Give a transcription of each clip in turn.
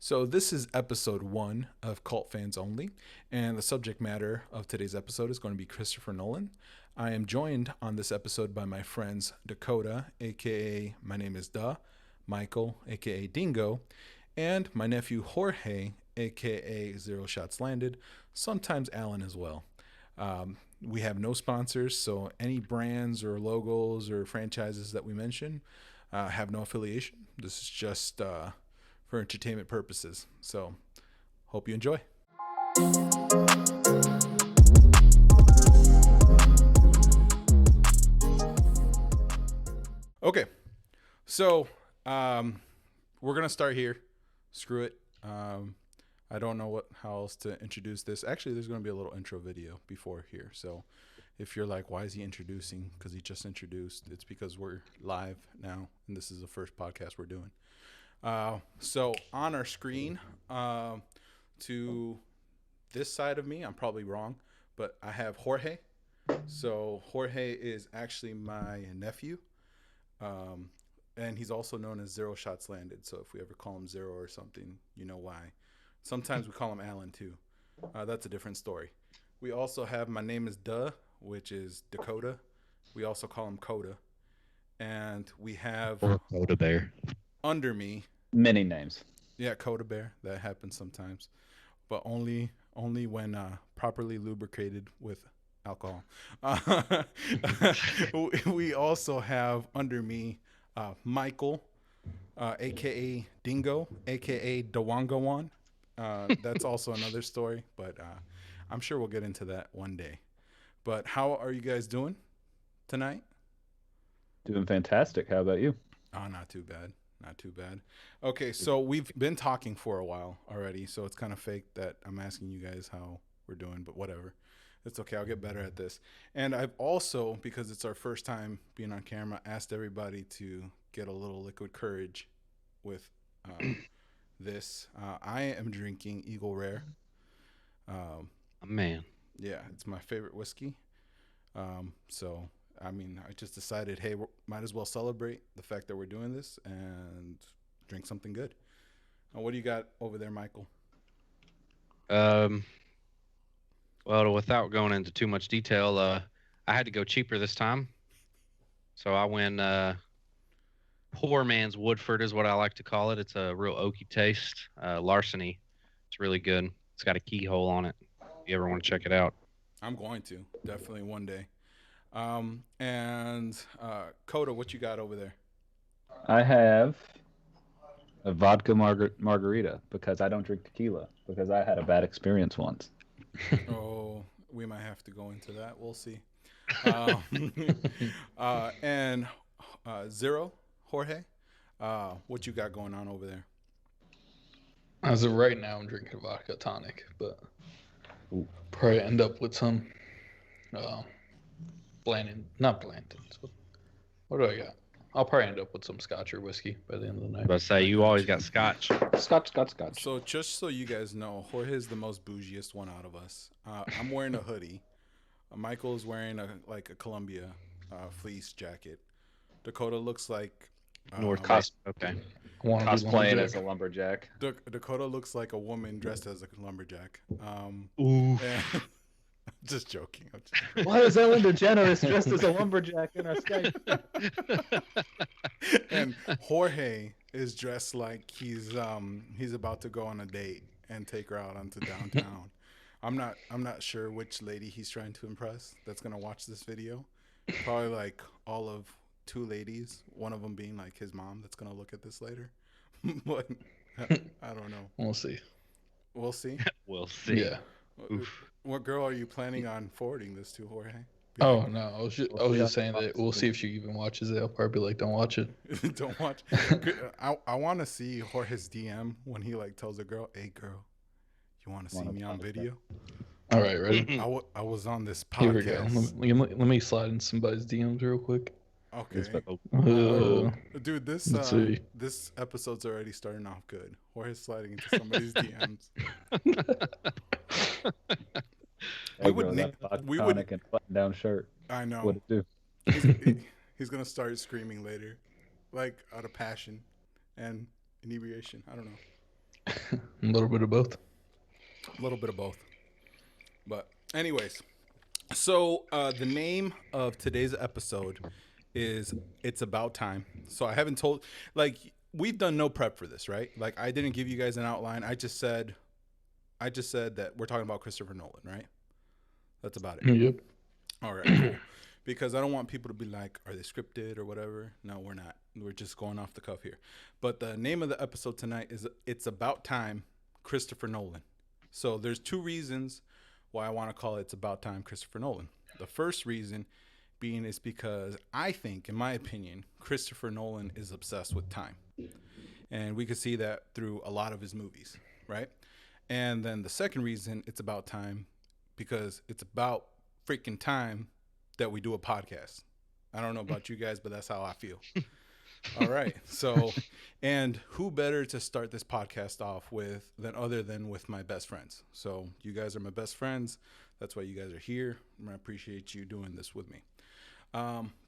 So, this is episode 1 of Cult Fans Only, and the subject matter of today's episode is going to be Christopher Nolan. I am joined on this episode by my friends Dakotah, aka myNameIsDuhh, Michael, aka Dingo, and my nephew Jorge, aka ZeroShotsLanded, sometimes Alan as well. We have no sponsors, so any brands or logos or franchises that we mention have no affiliation. This is just for entertainment purposes. So, hope you enjoy. Okay, so we're gonna start here. Screw it. I don't know how else to introduce this. Actually, there's gonna be a little intro video before here. So, if you're like, why is he introducing? Because he just introduced. It's because we're live now, and this is the first podcast we're doing. So on our screen, to this side of me, I'm probably wrong, but I have Jorge. So Jorge is actually my nephew, and he's also known as ZeroShotsLanded. So if we ever call him Zero or something, you know why. Sometimes we call him Alan too. That's a different story. We also have myNameIsDuhh, which is Dakotah. We also call him Coda. And we have Coda Bear. Under me, many names. Yeah, Coda Bear. That happens sometimes, but only when properly lubricated with alcohol. We also have under me Michael, aka Dingo, aka Dawangawan. That's also another story, but I'm sure we'll get into that one day. But how are you guys doing tonight? Doing fantastic. How about you? Oh, not too bad. Not too bad. Okay, so we've been talking for a while already, so it's kind of fake that I'm asking you guys how we're doing, but whatever. It's okay. I'll get better at this. And I've also, because it's our first time being on camera, asked everybody to get a little liquid courage with this. I am drinking Eagle Rare. Man. Yeah, it's my favorite whiskey. So I mean, I just decided, hey, we might as well celebrate the fact that we're doing this and drink something good. What do you got over there, Michael? Well, without going into too much detail, I had to go cheaper this time. So I went poor man's Woodford is what I like to call it. It's a real oaky taste. Larceny. It's really good. It's got a keyhole on it. If you ever want to check it out. I'm going to. Definitely one day. And Coda, what you got over there? I have a vodka margarita because I don't drink tequila because I had a bad experience once. Oh, we might have to go into that. We'll see. And Zero, Jorge, what you got going on over there? As of right now, I'm drinking a vodka tonic, but probably end up with some Blanton's. What do I got? I'll probably end up with some scotch or whiskey by the end of the night. But say you always got scotch. Scotch. So just so you guys know, Jorge is the most bougiest one out of us. I'm wearing a hoodie. Michael's wearing a Columbia fleece jacket. Dakotah looks like North Coast. Okay. Cosplaying as a lumberjack. Dakotah looks like a woman dressed as a lumberjack. Ooh. Just joking. Why is Ellen DeGeneres dressed as a lumberjack in our Skype? And Jorge is dressed like he's about to go on a date and take her out onto downtown. I'm not sure which lady he's trying to impress that's gonna watch this video. Probably like all of 2 ladies, one of them being like his mom that's gonna look at this later. But I don't know. We'll see. We'll see. We'll see. Yeah. Oof. What girl are you planning on forwarding this to, Jorge? Oh no, I was just saying that we'll see if she even watches it. I'll probably be like, don't watch it. Don't watch. I want to see Jorge's DM when he like tells a girl, "Hey girl, you want to see me on video?" All right, ready? I was on this Here podcast. we go. Let me slide in somebody's DMs real quick. Okay. Dude, Let's see. this episode's already starting off good. Jorge's sliding into somebody's DMs. We would and button down shirt. I know. What it do? He's gonna start screaming later, like out of passion and inebriation. I don't know. A little bit of both. A little bit of both. But anyways, so the name of today's episode is It's About Time. So I haven't told, like, we've done no prep for this, right? Like, I didn't give you guys an outline. I just said that we're talking about Christopher Nolan, right? That's about it. Yep. All right, cool. Because I don't want people to be like, are they scripted or whatever? No, we're not. We're just going off the cuff here. But the name of the episode tonight is It's About Time, Christopher Nolan. So there's two reasons why I want to call it It's About Time, Christopher Nolan. The first reason being is because I think, in my opinion, Christopher Nolan is obsessed with time. And we can see that through a lot of his movies, right? And then the second reason it's about time because it's about freaking time that we do a podcast. I don't know about you guys, but that's how I feel. All right. So, and who better to start this podcast off with than with my best friends. So you guys are my best friends. That's why you guys are here. I appreciate you doing this with me.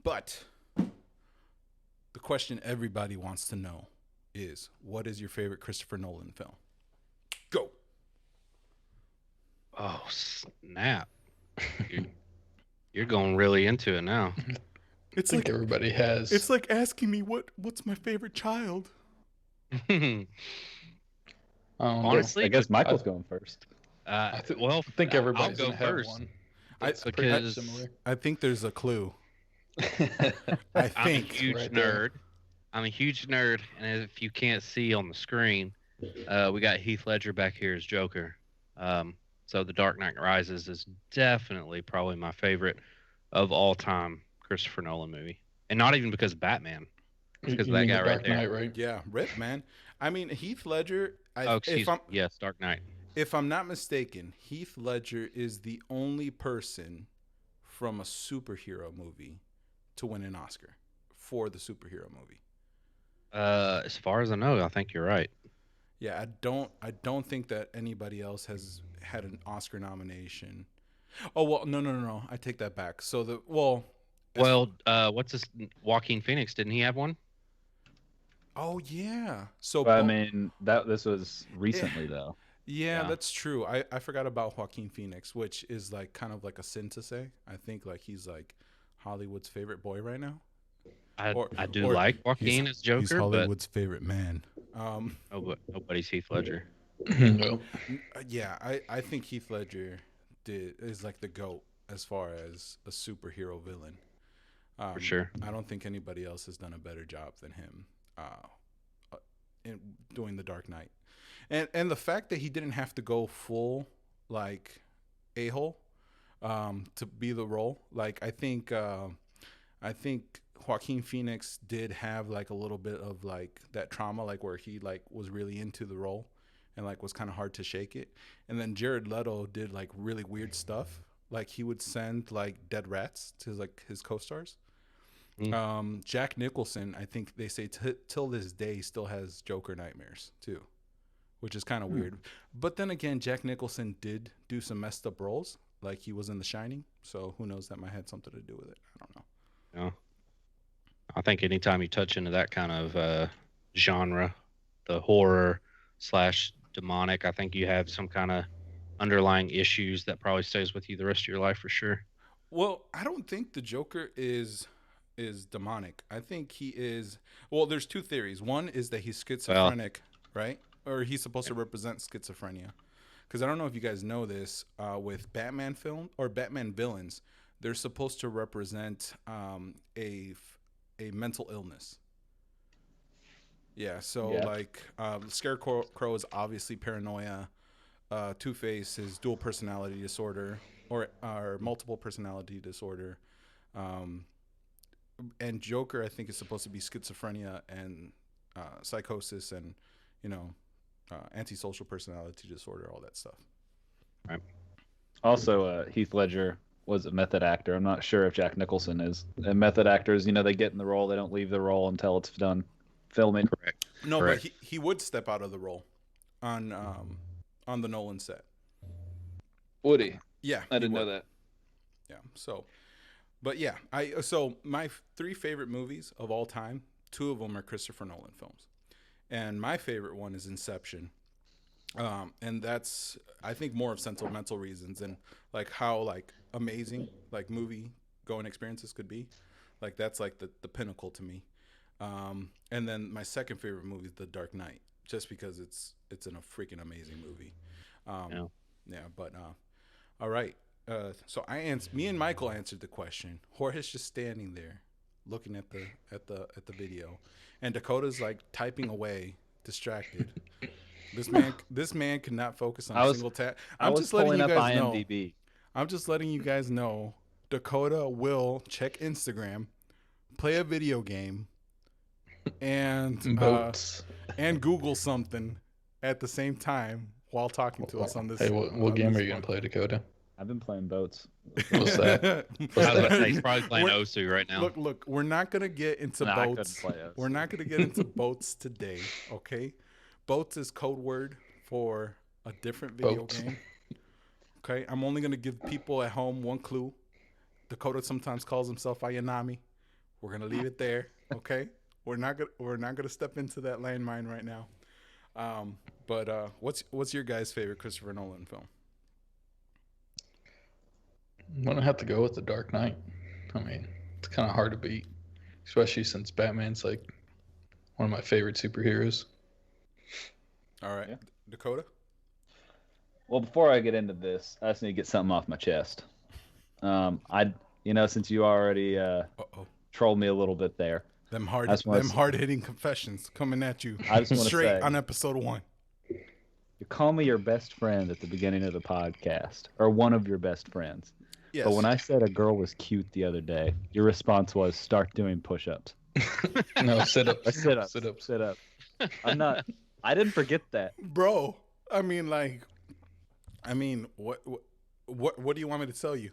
But the question everybody wants to know is, what is your favorite Christopher Nolan film? Go. Oh, snap. You're going really into it now. I think everybody has. It's like asking me what's my favorite child. Honestly, I guess Michael's going first. I I'll think everybody's go gonna have first. one. Because Similar. I think there's a clue. I I'm a think. huge right nerd. there. I'm a huge nerd, and if you can't see on the screen, we got Heath Ledger back here as Joker. So The Dark Knight Rises is definitely probably my favorite of all time Christopher Nolan movie, and not even because of Batman. It's because of that You mean guy The right Dark there. Knight, right? Yeah, rip, man. I mean, Heath Ledger. Yes, Dark Knight. If I'm not mistaken, Heath Ledger is the only person from a superhero movie to win an Oscar for the superhero movie. As far as I know, I think you're right. Yeah, I don't think that anybody else has had an Oscar nomination. Oh well, no. I take that back. So What's this? Joaquin Phoenix, didn't he have one? oh yeah. So But, I mean, this was recently though. yeah, Yeah. that's true. I forgot about Joaquin Phoenix, which is like kind of like a sin to say. I think like he's like Hollywood's favorite boy right now. I do or like Joaquin as Joker, He's Hollywood's favorite man. but nobody's Heath Ledger. No. Yeah, I think Heath Ledger is like the GOAT as far as a superhero villain. For sure. I don't think anybody else has done a better job than him in doing The Dark Knight. And the fact that he didn't have to go full like a-hole to be the role. Like I think Joaquin Phoenix did have like a little bit of like that trauma, like where he like was really into the role and like was kind of hard to shake it. And then Jared Leto did like really weird stuff. Like he would send like dead rats to like his co-stars. Jack Nicholson, I think they say till this day still has Joker nightmares too, which is kind of weird. But then again, Jack Nicholson did do some messed up roles, like he was in The Shining. So who knows, that might have something to do with it. I don't know. Yeah. I think anytime you touch into that kind of genre, the horror / demonic, I think you have some kind of underlying issues that probably stays with you the rest of your life for sure. Well, I don't think the Joker is demonic. I think he is. Well, there's two theories. One is that he's schizophrenic, right? Or he's supposed to represent schizophrenia. Because I don't know if you guys know this, with Batman film or Batman villains, they're supposed to represent a mental illness. Yeah, so like Scarecrow is obviously paranoia. Two-Face is dual personality disorder or multiple personality disorder. And Joker, I think, is supposed to be schizophrenia and psychosis and, antisocial personality disorder, all that stuff. Right. Also, Heath Ledger was a method actor. I'm not sure if Jack Nicholson is. And method actors, they get in the role, they don't leave the role until it's done filming. Correct. No, Correct. but he would step out of the role on the Nolan set. Would he? Yeah, I didn't know that. Yeah. So, but yeah, so my three favorite movies of all time, two of them are Christopher Nolan films, and my favorite one is Inception, And that's, I think, more of sentimental reasons and like how like amazing like movie going experiences could be. Like that's like the pinnacle to me. And then my second favorite movie is The Dark Knight, just because it's a freaking amazing movie. Yeah. Yeah, but all right. So me and Michael answered the question. Jorge's just standing there, looking at the video, and Dakotah's like typing away, distracted. This man could not focus on a single tab. I'm just letting you guys know. I'm just letting you guys know. Dakotah will check Instagram, play a video game, and Google something at the same time while talking to us on this. Hey, what game are you gonna play, Dakotah? I've been playing boats. What's that? I was about to say, he's probably playing Osu right now. Look, we're not gonna get into boats. We're not gonna get into boats today, okay? Boats is code word for a different video game. Okay, I'm only gonna give people at home one clue. Dakotah sometimes calls himself Ayanami. We're gonna leave it there, okay? We're not gonna step into that landmine right now. But what's your guys' favorite Christopher Nolan film? I'm gonna have to go with The Dark Knight. I mean, it's kind of hard to beat, especially since Batman's like one of my favorite superheroes. All right, yeah. Dakotah? Well, before I get into this, I just need to get something off my chest. Since you already trolled me a little bit there. Them hard-hitting confessions coming at you straight on episode 1. You call me your best friend at the beginning of the podcast, or one of your best friends. Yes. But when I said a girl was cute the other day, your response was start doing push-ups. No, sit-ups. Sit-ups. I didn't forget that. Bro, I mean, what do you want me to tell you?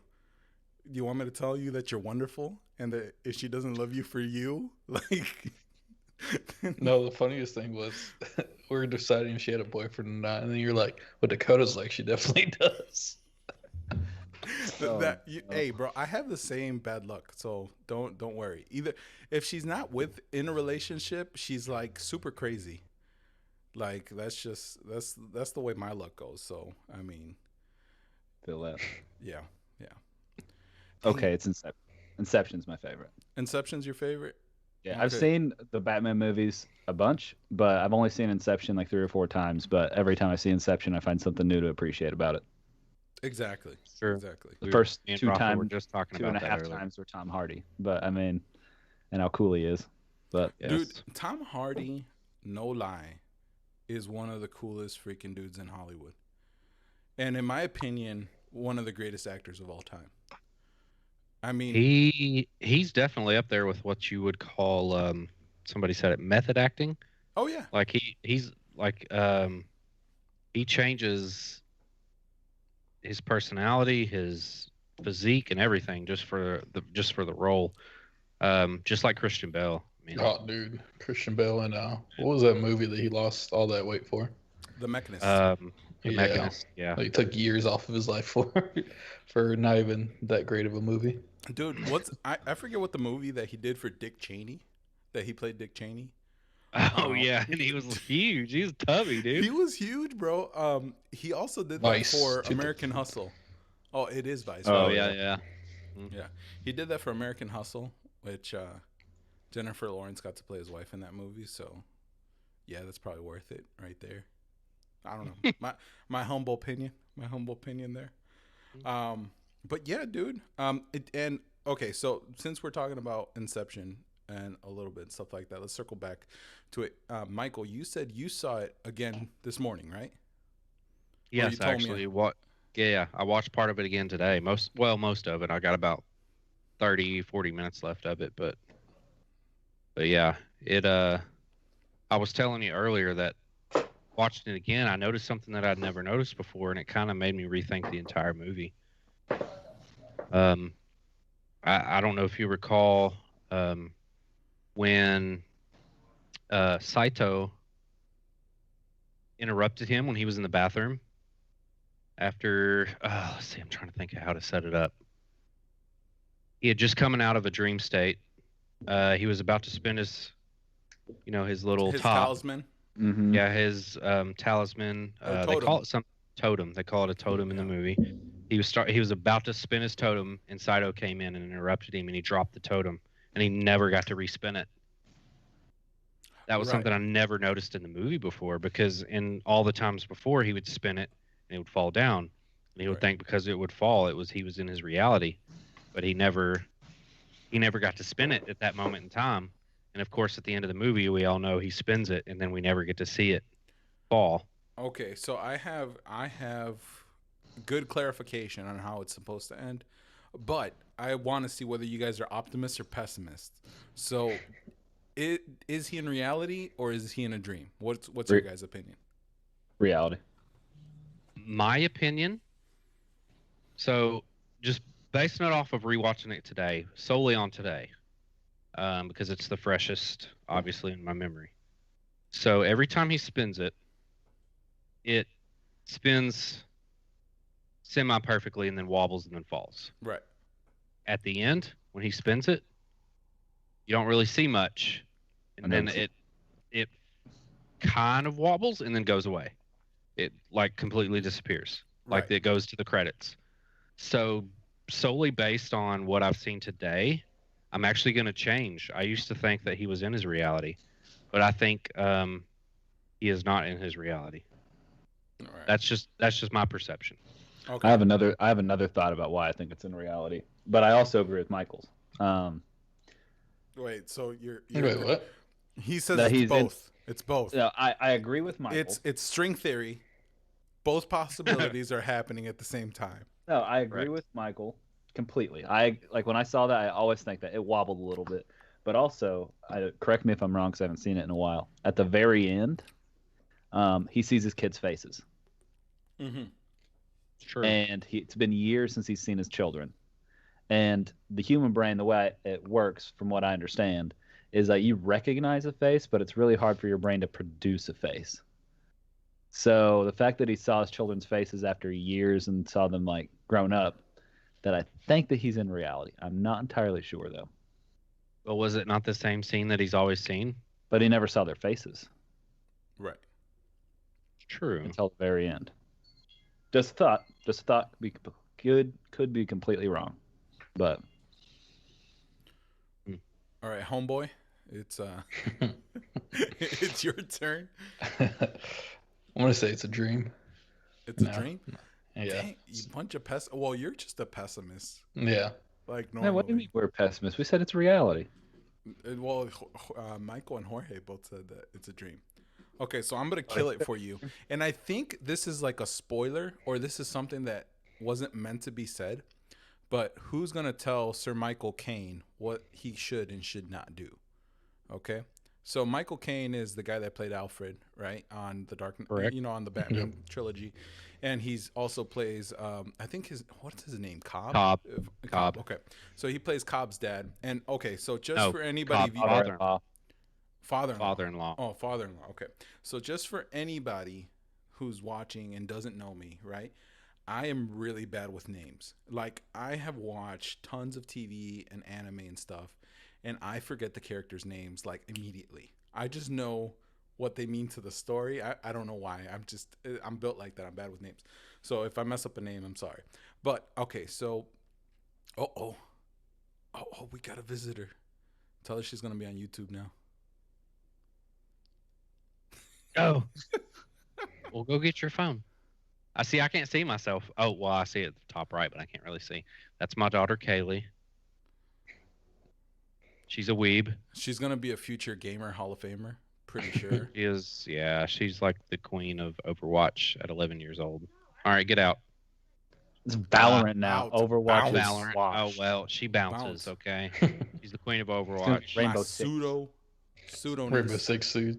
Do you want me to tell you that you're wonderful and that if she doesn't love you for you, like... No, the funniest thing was we were deciding if she had a boyfriend or not, and then you're like, well, Dakotah's like, she definitely does. Hey, bro, I have the same bad luck, so don't worry. Either if she's not in a relationship, she's like super crazy. Like that's the way my luck goes. So I mean, feel that. Yeah. Okay, it's Inception. Inception's my favorite. Inception's your favorite? Yeah, okay. I've seen the Batman movies a bunch, but I've only seen Inception like 3 or 4 times. But every time I see Inception, I find something new to appreciate about it. Exactly. Sure. Exactly. The first 2 times, we're just talking 2.5 times were Tom Hardy, but I mean, and how cool he is. But yes. Dude, Tom Hardy, no lie, is one of the coolest freaking dudes in Hollywood, and in my opinion, one of the greatest actors of all time. I mean, he's definitely up there with what you would call somebody said it method acting. Oh yeah. Like he's like he changes his personality, his physique, and everything just for the role. Just like Christian Bale. I mean, oh, dude, Christian Bale and what was that movie that he lost all that weight for? The Mechanist. Mechanist. Yeah. He took years off of his life for not even that great of a movie. Dude, I forget what the movie that he did for Dick Cheney, that he played Dick Cheney. Oh yeah, and he was huge. He was tubby, dude. He was huge, bro. He also did that for American Hustle. Oh, it is Vice. Oh right? Yeah. Yeah, he did that for American Hustle, which Jennifer Lawrence got to play his wife in that movie. So, yeah, that's probably worth it right there. I don't know. my humble opinion. My humble opinion there. But yeah, dude. Okay, so since we're talking about Inception and a little bit stuff like that, let's circle back to it. Michael, you said you saw it again this morning, right? Yes, actually. Yeah, I watched part of it again today. Most of it. I got about 30-40 minutes left of it, but yeah, it. I was telling you earlier that watching it again, I noticed something that I'd never noticed before, and it kind of made me rethink the entire movie. I don't know if you recall when Saito interrupted him when he was in the bathroom after let's see, I'm trying to think of how to set it up. He had just coming out of a dream state. He was about to spin his little top. Talisman. Mm-hmm. Yeah, his talisman. They call it some totem. They call it a totem in the movie. He was about to spin his totem, and Saito came in and interrupted him, and he dropped the totem, and he never got to respin it. That was something I never noticed in the movie before, because in all the times before, he would spin it and it would fall down, and he would think because it would fall, he was in his reality, but he never got to spin it at that moment in time. And of course, at the end of the movie, we all know he spins it, and then we never get to see it fall. Okay, so I have good clarification on how it's supposed to end, but I want to see whether you guys are optimists or pessimists. So, is he in reality or is he in a dream? What's your guys' opinion? Reality. My opinion. So, just basing it off of rewatching it today, solely on today, because it's the freshest, obviously, in my memory. So every time he spins it, it spins semi-perfectly and then wobbles and then falls. Right. At the end, when he spins it, you don't really see much, and then it kind of wobbles and then goes away. It like completely disappears, like it goes to the credits. So solely based on what I've seen today, I'm actually going to change. I used to think that he was in his reality, but I think he is not in his reality. All right. That's just my perception. Okay. I have another thought about why I think it's in reality, but I also agree with Michael's. Wait, so you're wait, what? He says it's both. It's both. No, I agree with Michael. It's string theory. Both possibilities are happening at the same time. No, I agree with Michael completely. I like when I saw that, I always think that it wobbled a little bit. But also, correct me if I'm wrong because I haven't seen it in a while. At the very end, he sees his kids' faces. Mm-hmm. True. And it's been years since he's seen his children. And the human brain, the way it works, from what I understand, is that you recognize a face, but it's really hard for your brain to produce a face. So the fact that he saw his children's faces after years and saw them like grown up, that I think that he's in reality. I'm not entirely sure though. Well, was it not the same scene that he's always seen? But he never saw their faces. Right. True. Until the very end. Just a thought. Could be completely wrong, but. All right, homeboy, it's it's your turn. I'm gonna say it's a dream. It's a dream. Yeah. Dang, you bunch of Well, you're just a pessimist. Yeah. Like normally. No, what do you mean we're pessimists? We said it's reality. Well, Michael and Jorge both said that it's a dream. Okay, so I'm gonna kill it for you, and I think this is like a spoiler, or this is something that wasn't meant to be said. But who's gonna tell Sir Michael Caine what he should and should not do? Okay, so Michael Caine is the guy that played Alfred, right, on the on the Batman trilogy, and he's also plays I think what's his name? Cobb. Okay, so he plays Cobb's dad, and okay, so just for anybody, father-in-law. Oh, father-in-law. Okay, so just for anybody who's watching and doesn't know me, right? I am really bad with names. Like, I have watched tons of TV and anime and stuff, and I forget the characters' names, like, immediately. I just know what they mean to the story. I don't know why. I'm built like that. I'm bad with names. So if I mess up a name, I'm sorry. But, okay, so, oh, we got a visitor. Tell her she's going to be on YouTube now. Oh. Well, go get your phone. I can't see myself. Oh, well, I see it at the top right, but I can't really see. That's my daughter, Kaylee. She's a weeb. She's going to be a future gamer Hall of Famer, pretty sure. She is, yeah. She's like the queen of Overwatch at 11 years old. All right, get out. It's Valorant now. Overwatch is Valorant. Oh, well, she bounces, okay? She's the queen of Overwatch. Rainbow Pseudo Rainbow Six Siege.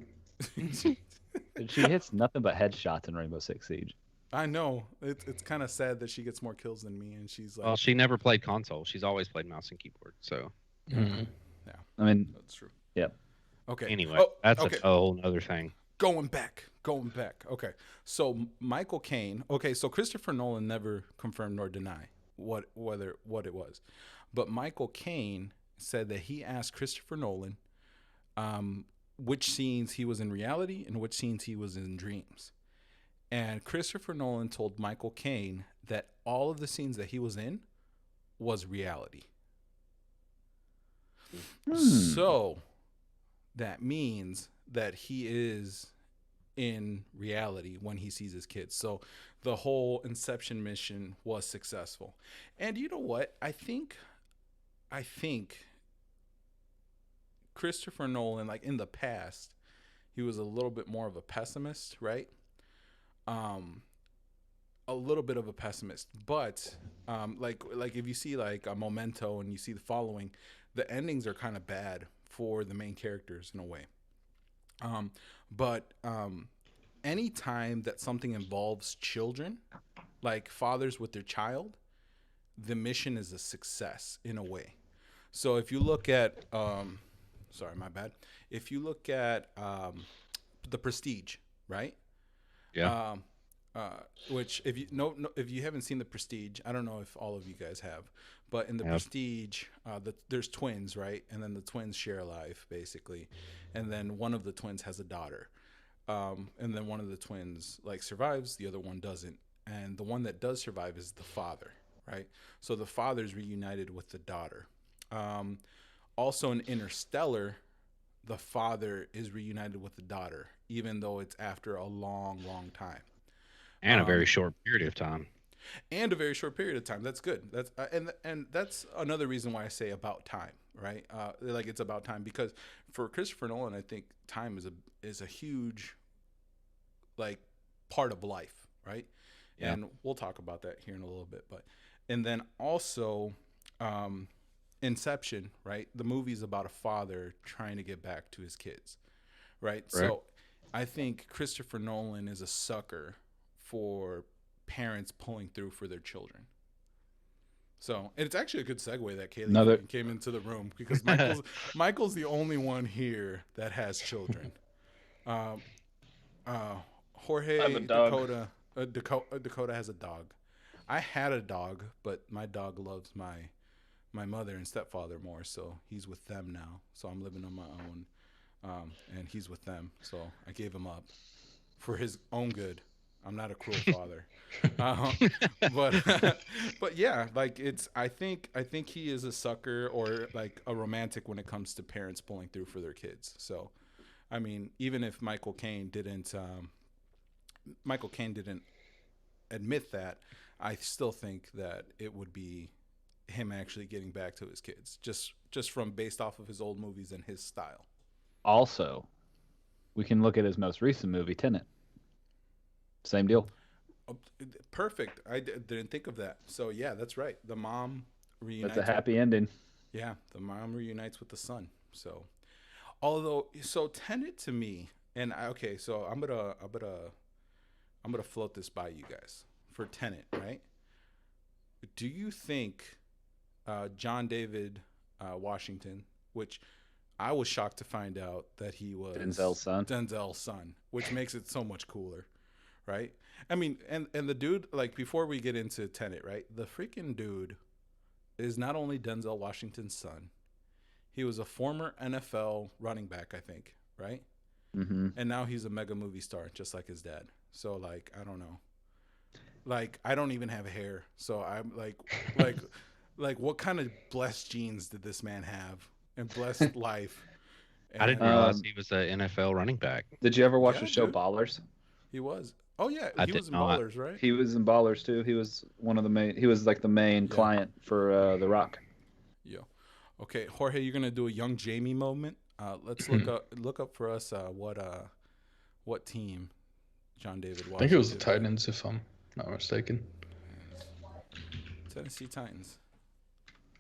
She hits nothing but headshots in Rainbow Six Siege. I know. It's kind of sad that she gets more kills than me, and she's like. Well, she never played console. She's always played mouse and keyboard. So. Mm-hmm. Yeah. I mean, that's true. Yep. Okay. Anyway, that's a whole other thing. Going back. Okay. So Michael Caine. Okay. So Christopher Nolan never confirmed nor denied what it was, but Michael Caine said that he asked Christopher Nolan, which scenes he was in reality and which scenes he was in dreams. And Christopher Nolan told Michael Caine that all of the scenes that he was in was reality. So that means that he is in reality when he sees his kids. So the whole Inception mission was successful. And you know what? I think Christopher Nolan, like in the past, he was a little bit more of a pessimist, right? A little bit of a pessimist, but like if you see like a Memento and you see the following, the endings are kind of bad for the main characters in a way. But any time that something involves children, like fathers with their child, the mission is a success in a way. So if you look at, sorry, my bad. If you look at The Prestige, right? Yeah. Which if you haven't seen The Prestige, I don't know if all of you guys have, but in The Prestige, there's twins, right? And then the twins share a life basically, and then one of the twins has a daughter, and then one of the twins like survives, the other one doesn't, and the one that does survive is the father, right? So the father's reunited with the daughter. Also in Interstellar, the father is reunited with the daughter, even though it's after a long time. And a very short period of time. And a very short period of time. That's good. That's and that's another reason why I say about time, right? Like it's about time, because for Christopher Nolan, I think time is a huge like part of life, right? Yeah. And we'll talk about that here in a little bit. But and then also Inception, right? The movie's about a father trying to get back to his kids, right? So I think Christopher Nolan is a sucker for parents pulling through for their children. So it's actually a good segue that Kaylee came into the room, because Michael's the only one here that has children. Jorge, Dakotah has a dog. I had a dog, but my dog loves my mother and stepfather more, so he's with them now. So I'm living on my own, and he's with them. So I gave him up for his own good. I'm not a cruel father, but yeah, like I think he is a sucker, or like a romantic when it comes to parents pulling through for their kids. So, I mean, even if Michael Caine didn't admit that, I still think that it would be him actually getting back to his kids, just from based off of his old movies and his style. Also, we can look at his most recent movie, Tenet. Same deal. Oh, perfect. I didn't think of that. So yeah, that's right. The mom reunites. That's a happy ending. Yeah, the mom reunites with the son. So, Tenet to me, and so I'm gonna float this by you guys for Tenet, right? Do you think John David Washington, which I was shocked to find out that he was Denzel's son, which makes it so much cooler. Right? I mean, and the dude, like, before we get into Tenet, right? The freaking dude is not only Denzel Washington's son, he was a former NFL running back, I think, right? Mm-hmm. And now he's a mega movie star, just like his dad. So, like, I don't know. Like, I don't even have hair. So I'm like, what kind of blessed genes did this man have, and blessed life? And, I didn't realize he was an NFL running back. Did you ever watch the show Ballers? He was. Oh yeah, he was in not. Ballers, right? He was in Ballers too. He was one of the main. He was like the main client for The Rock. Yeah. Okay, Jorge, you're gonna do a young Jamie moment. Let's look up for us what team John David Washington. I think it was the Titans, if I'm not mistaken. Tennessee Titans.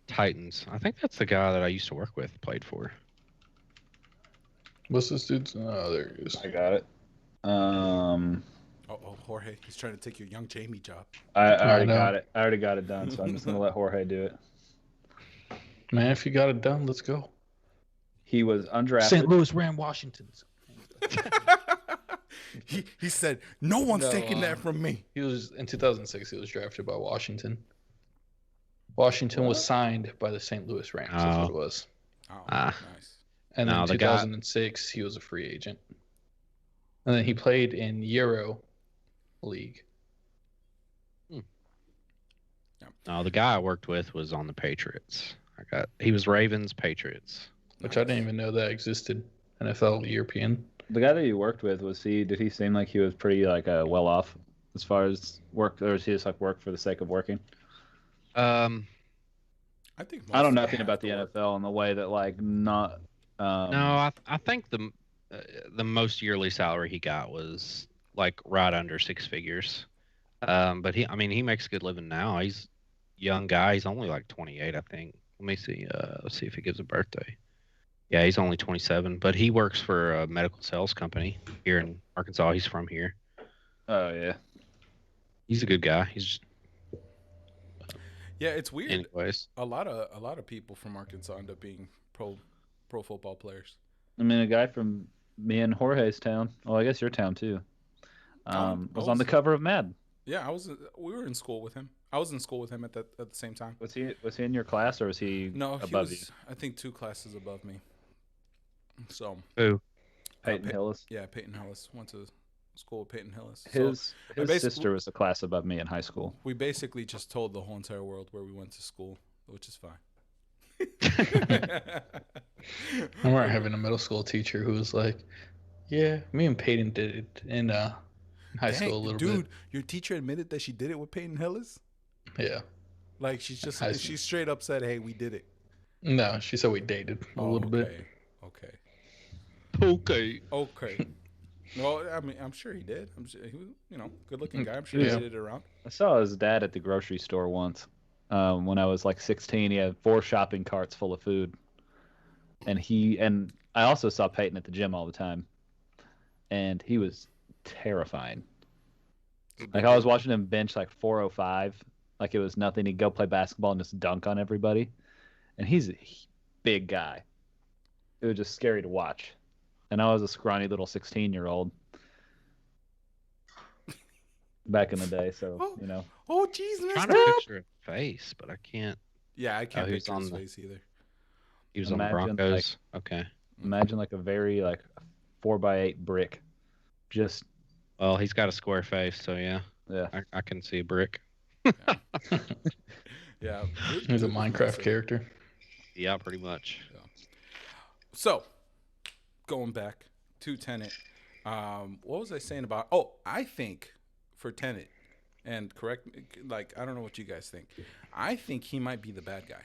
Titans. I think that's the guy that I used to work with, played for. What's this dude's? Oh, there he is. I got it. Jorge, he's trying to take your young Jamie job. I already got it. I already got it done, so I'm just gonna let Jorge do it. Man, if you got it done, let's go. He was undrafted. St. Louis Ram Washingtons. he said, "No one's taking that from me." He was in 2006. He was drafted by Washington. Washington was signed by the St. Louis Rams. That's what it was. Oh, nice. And then No, in the guy- 2006, he was a free agent. And then he played in Euro League. No, the guy I worked with was on the Patriots. He was Ravens Patriots. Which I didn't even know that existed. NFL European. The guy that you worked with, did he seem like he was pretty like well off as far as work, or is he just like work for the sake of working? Um, I think I don't know most nothing have about the to work. NFL in the way that like not. no, I think the most yearly salary he got was like right under six figures. But he makes a good living now. He's a young guy. He's only like 28, I think. Let me see. Let's see if he gives a birthday. Yeah, he's only 27, but he works for a medical sales company here in Arkansas. He's from here. Oh yeah. He's a good guy. He's Yeah, it's weird. anyways. A lot of people from Arkansas end up being pro football players. I mean, a guy from me and Jorge's town. Well, I guess your town too. Was on the cover of Mad. Yeah, we were in school with him. I was in school with him at the same time. Was he in your class or was he No, he above was. you? I think 2 classes above me. So Who? Peyton Hillis. yeah, Peyton Hillis went to school with Peyton Hillis. His basically- sister was a class above me in high school. We basically just told the whole entire world where we went to school, which is fine. I remember having a middle school teacher who was like, "Yeah, me and Peyton did it in high school a little dude, your teacher admitted that she did it with Peyton Hillis? bit." Yeah. Like she High- straight up said, "Hey, we did it." No, she said we dated a little bit. Okay. Okay. Well, I mean, I'm sure he did. I'm sure he was, good looking guy. I'm sure Yeah. he did it around. I saw his dad at the grocery store once. When I was like 16, he had 4 shopping carts full of food, and I also saw Peyton at the gym all the time, and he was terrifying. Like I was watching him bench like 405, like it was nothing. He'd go play basketball and just dunk on everybody, and he's a big guy. It was just scary to watch, and I was a scrawny little 16-year-old back in the day. So Oh, jeez, I'm Mister. trying to picture a face, but I can't. Yeah, I can't he's picture on his the- face either. He was on the Imagine, Broncos. Okay. imagine like a very like 4x8 brick, just Well, he's got a square face, so yeah, yeah. I can see a brick. Yeah, He's a Minecraft character. Yeah, pretty much. So, going back to Tenet, what was I saying about? Oh, I think for Tenet, and correct, like I don't know what you guys think. I think he might be the bad guy.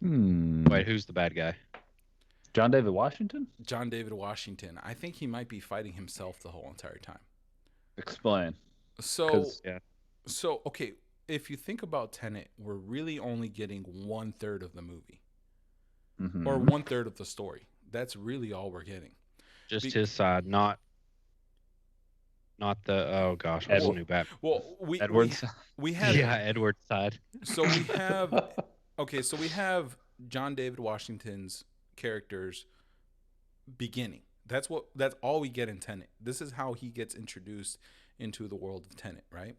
Wait, who's the bad guy? John David Washington? John David Washington. I think he might be fighting himself the whole entire time. Explain. So, 'Cause- Yeah. so okay, if you think about Tenet, we're really only getting 1/3 of the movie Mhm. or 1/3 of the story. That's really all we're getting. Just Be- his side, not the. Oh gosh, what's the Edward. new Batman? Well, Edwards. we have Yeah, Edward's side. so we have okay, so we have John David Washington's character's beginning. That's all we get in Tenet. This is how he gets introduced into the world of Tenet, right?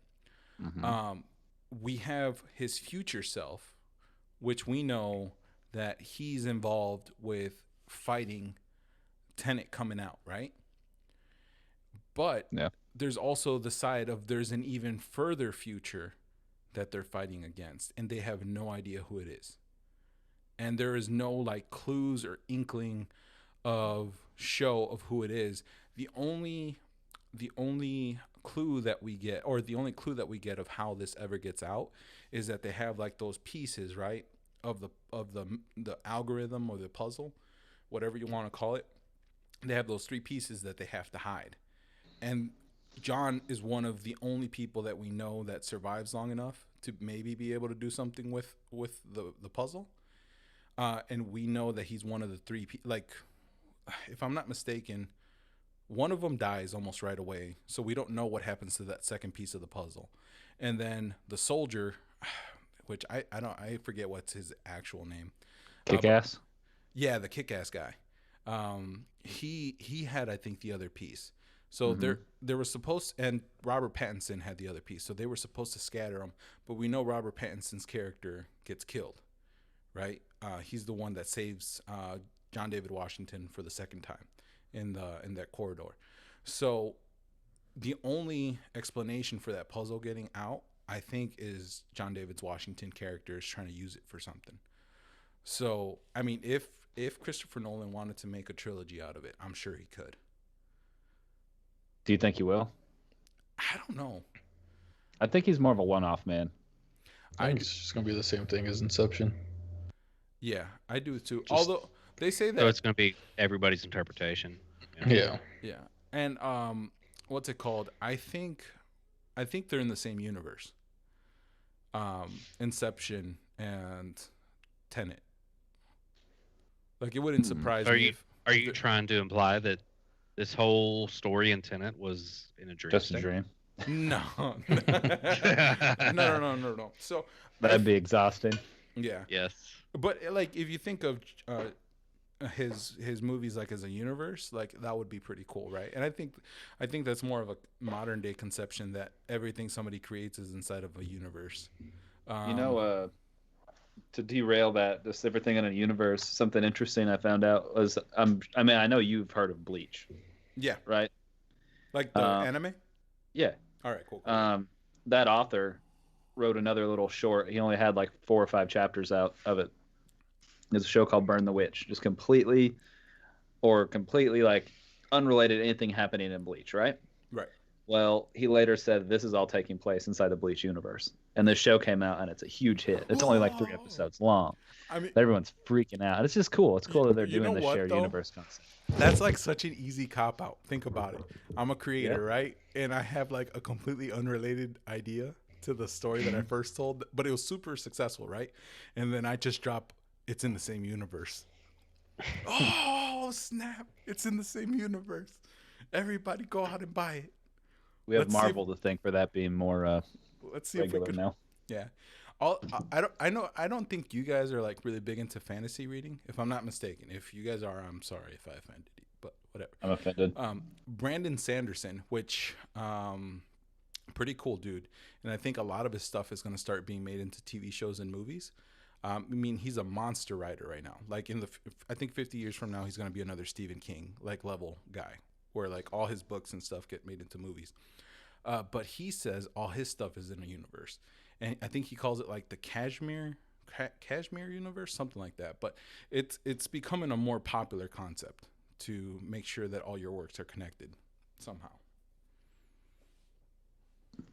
Mhm. We have his future self, which we know that he's involved with fighting Tenet coming out, right? But Yeah. there's also the side of there's an even further future that they're fighting against, and they have no idea who it is. And there is no like clues or inkling of show of who it is. The only clue that we get, or the only clue that we get of how this ever gets out, is that they have like those pieces, right, of the algorithm or the puzzle, whatever you want to call it. They have those 3 pieces that they have to hide, and John is one of the only people that we know that survives long enough to maybe be able to do something with the puzzle. And we know that he's one of the 3 like, if I'm not mistaken, one of them dies almost right away, so we don't know what happens to that second piece of the puzzle. And then the soldier, which I forget what's his actual name. Kick-ass? Yeah, the kick-ass guy. He had, I think, the other piece. So there was supposed, and Robert Pattinson had the other piece. So they were supposed to scatter them, but we know Robert Pattinson's character gets killed, right? he's the one that saves John David Washington for the second time in that corridor. So the only explanation for that puzzle getting out, I think, is John David Washington character is trying to use it for something. So I mean, if Christopher Nolan wanted to make a trilogy out of it, I'm sure he could. Do you think he will? I don't know. I think he's more of a one-off man. I think it's just gonna be the same thing as Inception. Yeah, I do too. Although they say that So it's going to be everybody's interpretation. Yeah. yeah, and what's it called? I think they're in the same universe. Inception and Tenet. Like, it wouldn't surprise me. Are you trying to imply that this whole story in Tenet was in a dream? Just a dream. No. No. So That'd be exhausting. yeah. Yes. But like, if you think of his movies like as a universe, like that would be pretty cool, right? And I think that's more of a modern day conception that everything somebody creates is inside of a universe. To derail that, just everything in a universe, something interesting I found out was, I know you've heard of Bleach. Yeah. Right? Like the anime? Yeah. All right, cool. That author wrote another little short. He only had like 4 or 5 chapters out of it. There's a show called Burn the Witch, just completely like unrelated to anything happening in Bleach, right? Right. Well, he later said this is all taking place inside the Bleach universe. And the show came out, and it's a huge hit. It's only like 3 episodes long. I mean, everyone's freaking out. It's just cool. It's cool that they're doing the shared though? universe concept. That's like such an easy cop out. Think about it. I'm a creator, right? And I have like a completely unrelated idea to the story that I first told, but it was super successful, right? And then I just drop, it's in the same universe. Oh, snap. It's in the same universe. Everybody go out and buy it. We have Marvel to thank for that being more let's see regular if we can now. Yeah. I don't think you guys are like really big into fantasy reading, if I'm not mistaken. If you guys are, I'm sorry if I offended you, but whatever. I'm offended. Brandon Sanderson, which pretty cool dude, and I think a lot of his stuff is going to start being made into TV shows and movies. I mean, he's a monster writer right now. Like I think 50 years from now, he's going to be another Stephen King like level guy, where like all his books and stuff get made into movies. But he says all his stuff is in a universe, and I think he calls it like the Kashmir universe, something like that. But it's becoming a more popular concept to make sure that all your works are connected somehow.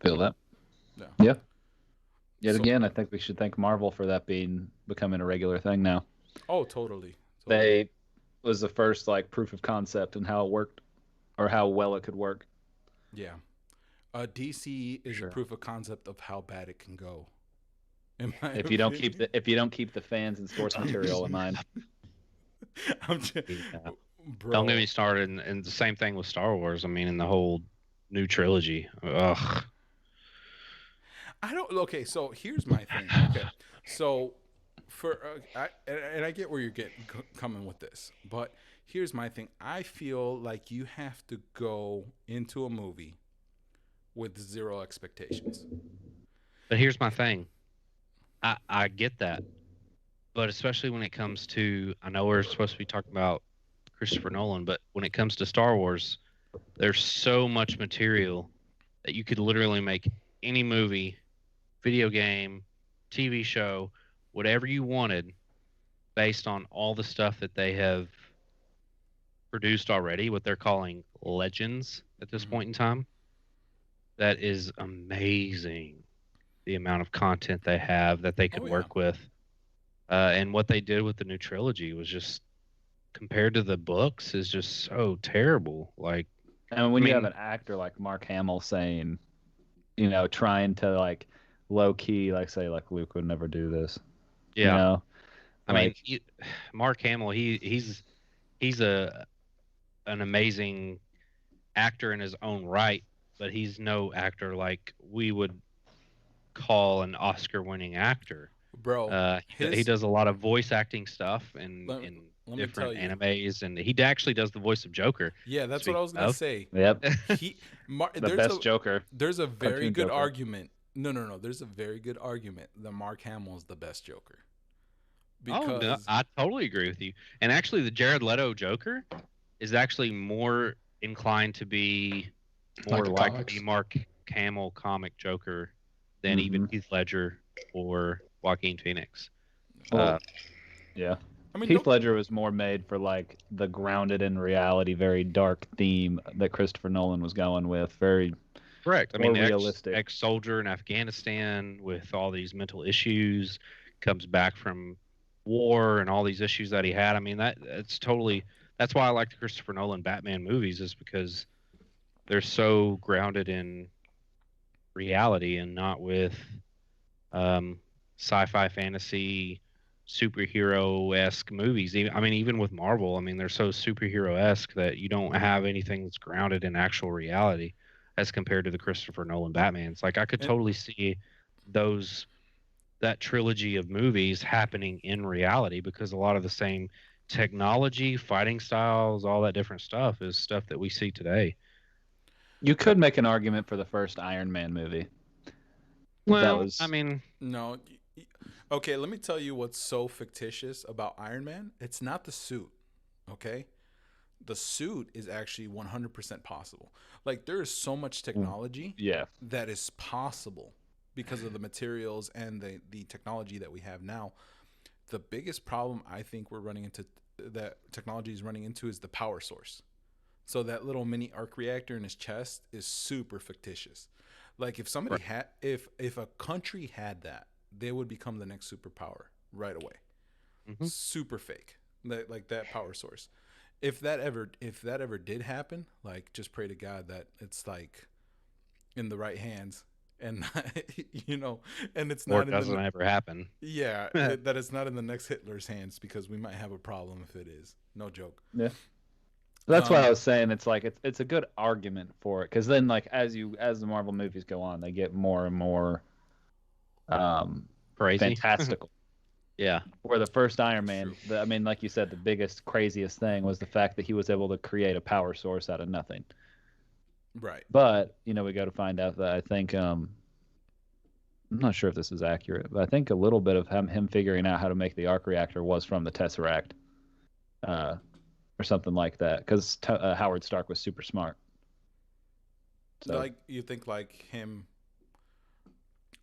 Feel that? Yeah. Yet again, I think we should thank Marvel for that becoming a regular thing now. Oh, totally. They was the first like proof of concept and how it worked, or how well it could work. Yeah. DC is a proof of concept of how bad it can go. If you don't keep the fans and source material in mind. Bro. Don't get me started. And the same thing with Star Wars. I mean, in the whole new trilogy. Ugh. Okay, so here's my thing. Okay, so I get where you're coming with this, but here's my thing. I feel like you have to go into a movie with 0 expectations. But here's my thing. I get that, but especially when it comes to, I know we're supposed to be talking about Christopher Nolan, but when it comes to Star Wars, there's so much material that you could literally make any movie, video game, TV show, whatever you wanted, based on all the stuff that they have produced already, what they're calling legends at this point in time. That is amazing, the amount of content they have that they could work with. And what they did with the new trilogy was just, compared to the books, is just so terrible. Like, and when you have an actor like Mark Hamill saying, trying to like low key, like say like Luke would never do this. Yeah. I mean, Mark Hamill, he's an amazing actor in his own right, but he's no actor like we would call an Oscar-winning actor. Bro, he does a lot of voice acting stuff in different animes, and he actually does the voice of Joker. Yeah, that's what I was gonna say. Yep. The best Joker. There's a very good argument. No. There's a very good argument that Mark Hamill is the best Joker. Oh no, because I totally agree with you. And actually, the Jared Leto Joker is actually more inclined to be more the like comics. the Mark Hamill comic Joker than even Mhm. Heath Ledger or Joaquin Phoenix. Well, yeah. I mean, Heath don't, Ledger was more made for like the grounded in reality, very dark theme that Christopher Nolan was going with. Very Correct. I more mean, realistic. ex-soldier in Afghanistan with all these mental issues, comes back from war and all these issues that he had. I mean, that's why I like the Christopher Nolan Batman movies, is because they're so grounded in reality and not with um, sci-fi fantasy superhero-esque movies. I mean, even with Marvel, I mean, they're so superhero-esque that you don't have anything that's grounded in actual reality as compared to the Christopher Nolan Batmans. Like, I could and, totally see those that trilogy of movies happening in reality, because a lot of the same technology, fighting styles, all that different stuff is stuff that we see today. You could make an argument for the first Iron Man movie. That Well, I was mean, no. Okay, let me tell you what's so fictitious about Iron Man. It's not the suit. Okay, the suit is actually 100% possible. Like, there is so much technology yeah. that is possible because of the materials and the technology that we have now. The biggest problem I think we're running into, that technology is running into, is the power source. So that little mini arc reactor in his chest is super fictitious. Like, if somebody had, if a country had that, they would become the next superpower right away. mhm. Super fake, like that power source. If that ever did happen, like, just pray to God that it's like in the right hands, and you know, and it's Or not it in doesn't the, ever happen. yeah, that it's not in the next Hitler's hands, because we might have a problem if it is. No joke. Yeah. That's why I Um, was saying it's like it's a good argument for it, because then like as the Marvel movies go on, they get more and more Crazy. fantastical. Yeah. Where the first Iron that's Man, true. I mean, like you said, the biggest, craziest thing was the fact that he was able to create a power source out of nothing. Right. But we got to find out that I think I'm not sure if this is accurate, but I think a little bit of him figuring out how to make the arc reactor was from the Tesseract, uh, or something like that, because Howard Stark was super smart. So Like, you think like him.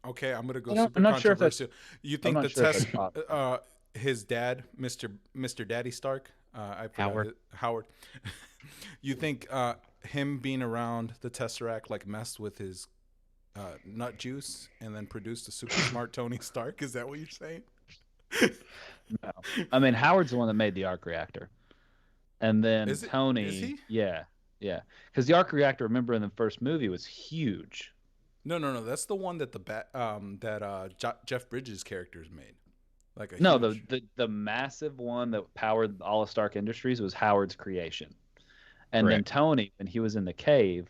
Okay, I'm gonna go I'm super not sure if that's controversial. You I'm think not the sure if that's test, possible. his dad, Mr. Daddy Stark, I forgot Howard. Howard. You think him being around the Tesseract, like, messed with his nut juice and then produced a super smart Tony Stark? Is that what you're saying? No, I mean Howard's the one that made the arc reactor, and then Is it? Is Tony, he? yeah, because the arc reactor, remember in the first movie, was huge. No, no, no. That's the one that Jeff Bridges' characters made. Like, a No, huge. the massive one that powered all of Stark Industries was Howard's creation. And then Correct. Tony, when he was in the cave,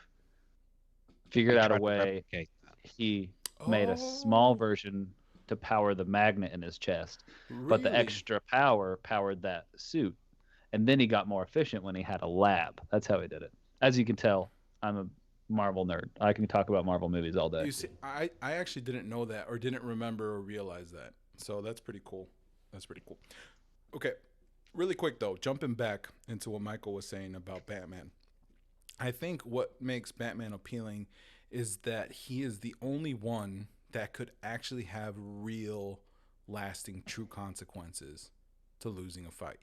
figured He out a tried to way. replicate. He made a small Oh, version to power the magnet in his chest, but the really? extra power powered that suit. And then he got more efficient when he had a lab. That's how he did it. As you can tell, I'm a Marvel nerd. I can talk about Marvel movies all day. You see, I actually didn't know that, or didn't remember or realize that. So that's pretty cool. That's pretty cool. Okay, really quick though, jumping back into what Michael was saying about Batman. I think what makes Batman appealing is that he is the only one that could actually have real, lasting, true consequences to losing a fight.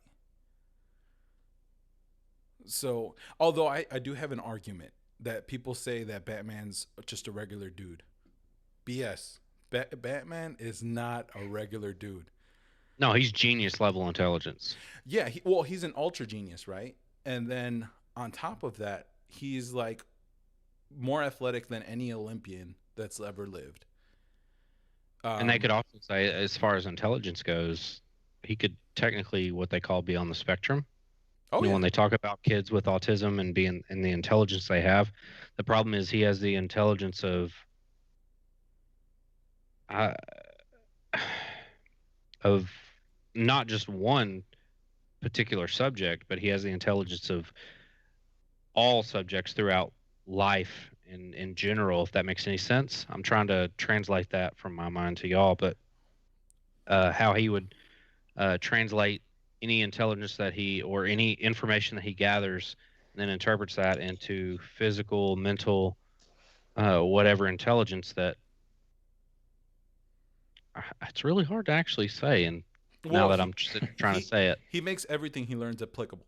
So, although I do have an argument that people say that Batman's just a regular dude. BS. Batman is not a regular dude. No, he's genius level intelligence. Yeah, well, he's an ultra genius, right? And then on top of that, he's like more athletic than any Olympian that's ever lived. And they Um, could also say, as far as intelligence goes, he could technically what they call be on the spectrum. oh When yeah, they talk about kids with autism and being and the intelligence they have, the problem is he has the intelligence uh, of not just one particular subject, but he has the intelligence of all subjects throughout life in general, if that makes any sense. I'm trying to translate that from my mind to y'all, but how he would translate any intelligence that or any information that he gathers, and then interprets that into physical, mental, whatever intelligence that. It's really hard to actually say, and now that I'm just trying to say it. He makes everything he learns applicable.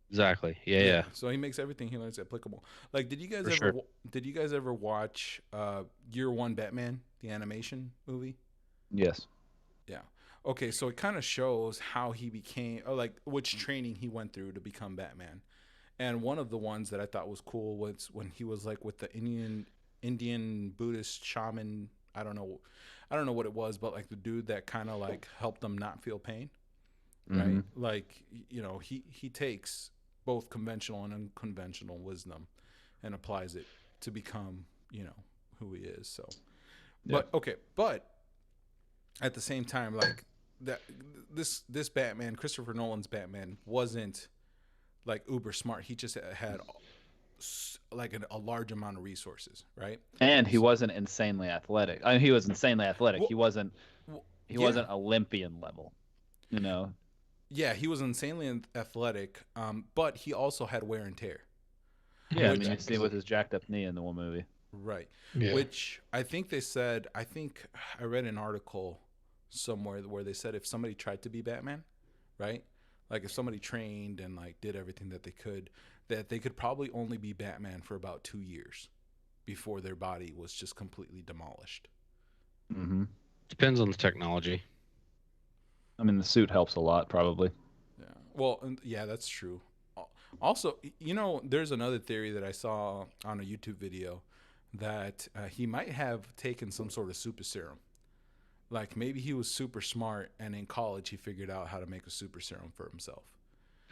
Exactly. Yeah. So he makes everything he learns applicable. Like, did you guys ever watch Year One Batman, the animation movie? Yes. Yeah. Okay, so it kind of shows how he became, or like which training he went through to become Batman. And one of the ones that I thought was cool was when he was like with the Indian Buddhist shaman. I don't know what it was, but like the dude that kind of like helped them not feel pain, right? Mhm. Like, you know, he takes both conventional and unconventional wisdom and applies it to become, you know, who he is. So, but at the same time, like this Batman, Christopher Nolan's Batman, wasn't like uber smart. He just had like a large amount of resources, right? And he wasn't insanely athletic. I mean, he was insanely athletic. Well, he wasn't yeah. Olympian level, you know. Yeah, he was insanely athletic, but he also had wear and tear. Yeah, I mean, you see it with his jacked up knee in the one movie. Right. Yeah. Which I think they said, I read an article somewhere where they said if somebody tried to be Batman, right? Like if somebody trained and like did everything that they could probably only be Batman for about 2 years before their body was just completely demolished. Mm-hmm. Depends on the technology. I mean, the suit helps a lot, probably. Yeah. Well, yeah, that's true. Also, you know, there's another theory that I saw on a YouTube video that he might have taken some sort of super serum. Like maybe he was super smart, and in college he figured out how to make a super serum for himself.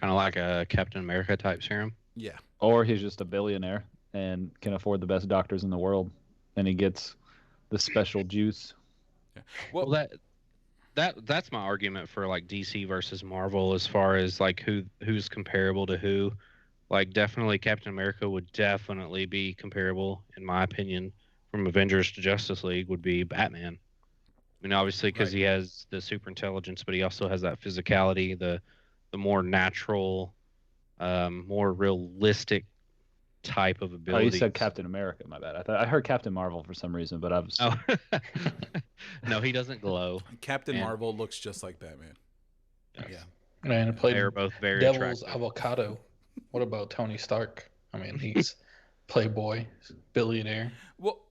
Kind of like a Captain America type serum. Yeah. Or he's just a billionaire and can afford the best doctors in the world, and he gets the special juice. Yeah. Well, that's my argument for like DC versus Marvel as far as like who's comparable to who. Like definitely Captain America would definitely be comparable, in my opinion, from Avengers to Justice League would be Batman. I mean, obviously because he has the super intelligence, but he also has that physicality, the more natural, more realistic type of ability. Oh, you said Captain America. My bad. I heard Captain Marvel for some reason, but I was. Oh, no, he doesn't glow. Captain Marvel looks just like Batman. Yes. Yeah. And played They're both very Devil's attractive. Avocado. What about Tony Stark? I mean, he's playboy, billionaire,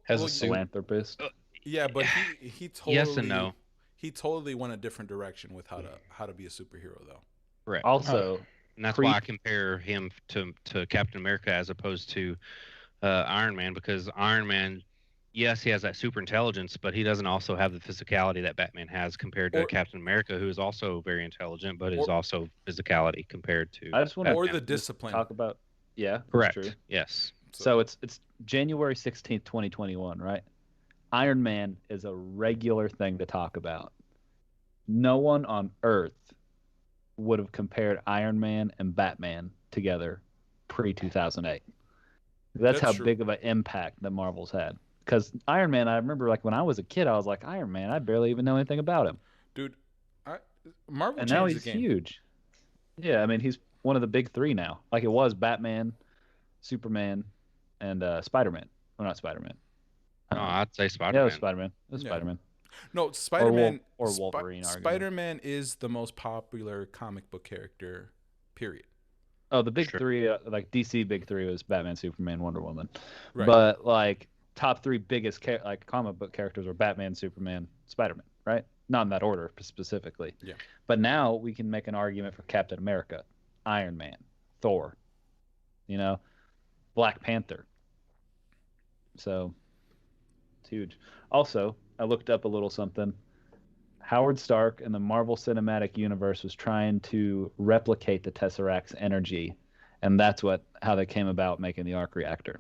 has a suit. Philanthropist. Yeah, but he totally Yes and no. He totally went a different direction with how to be a superhero, though. Correct. Also, and that's why I compare him to Captain America as opposed to Iron Man, because Iron Man, yes, he has that super intelligence, but he doesn't also have the physicality that Batman has compared to Captain America, who is also very intelligent, but is also physicality compared to. I just want to or the discipline. talk about. Yeah, Correct. True. Yes. So it's January 16th, 2021, right? Iron Man is a regular thing to talk about. No one on Earth would have compared Iron Man and Batman together pre-2008. That's how true. big of an impact that Marvel's had. Because Iron Man, I remember like when I was a kid, I was like, Iron Man, I barely even know anything about him. Dude, Marvel and changed now he's the game. huge. Yeah, I mean, he's one of the big three now. Like it was Batman, Superman, and Spider-Man. Well, not Spider-Man. No, I'd say Spider-Man. Yeah, it was Spider-Man. It was Yeah. Spider-Man. No, Spider-Man or Wolverine. Spider-Man is the most popular comic book character, period. Oh, the big three, like DC big three was Batman, Superman, Wonder Woman. Right. But like top three biggest like comic book characters are Batman, Superman, Spider-Man, right? Not in that order specifically. Yeah. But now we can make an argument for Captain America, Iron Man, Thor, you know, Black Panther. So it's huge. Also, I looked up a little something. Howard Stark in the Marvel Cinematic Universe was trying to replicate the Tesseract's energy, and that's how they came about making the arc reactor.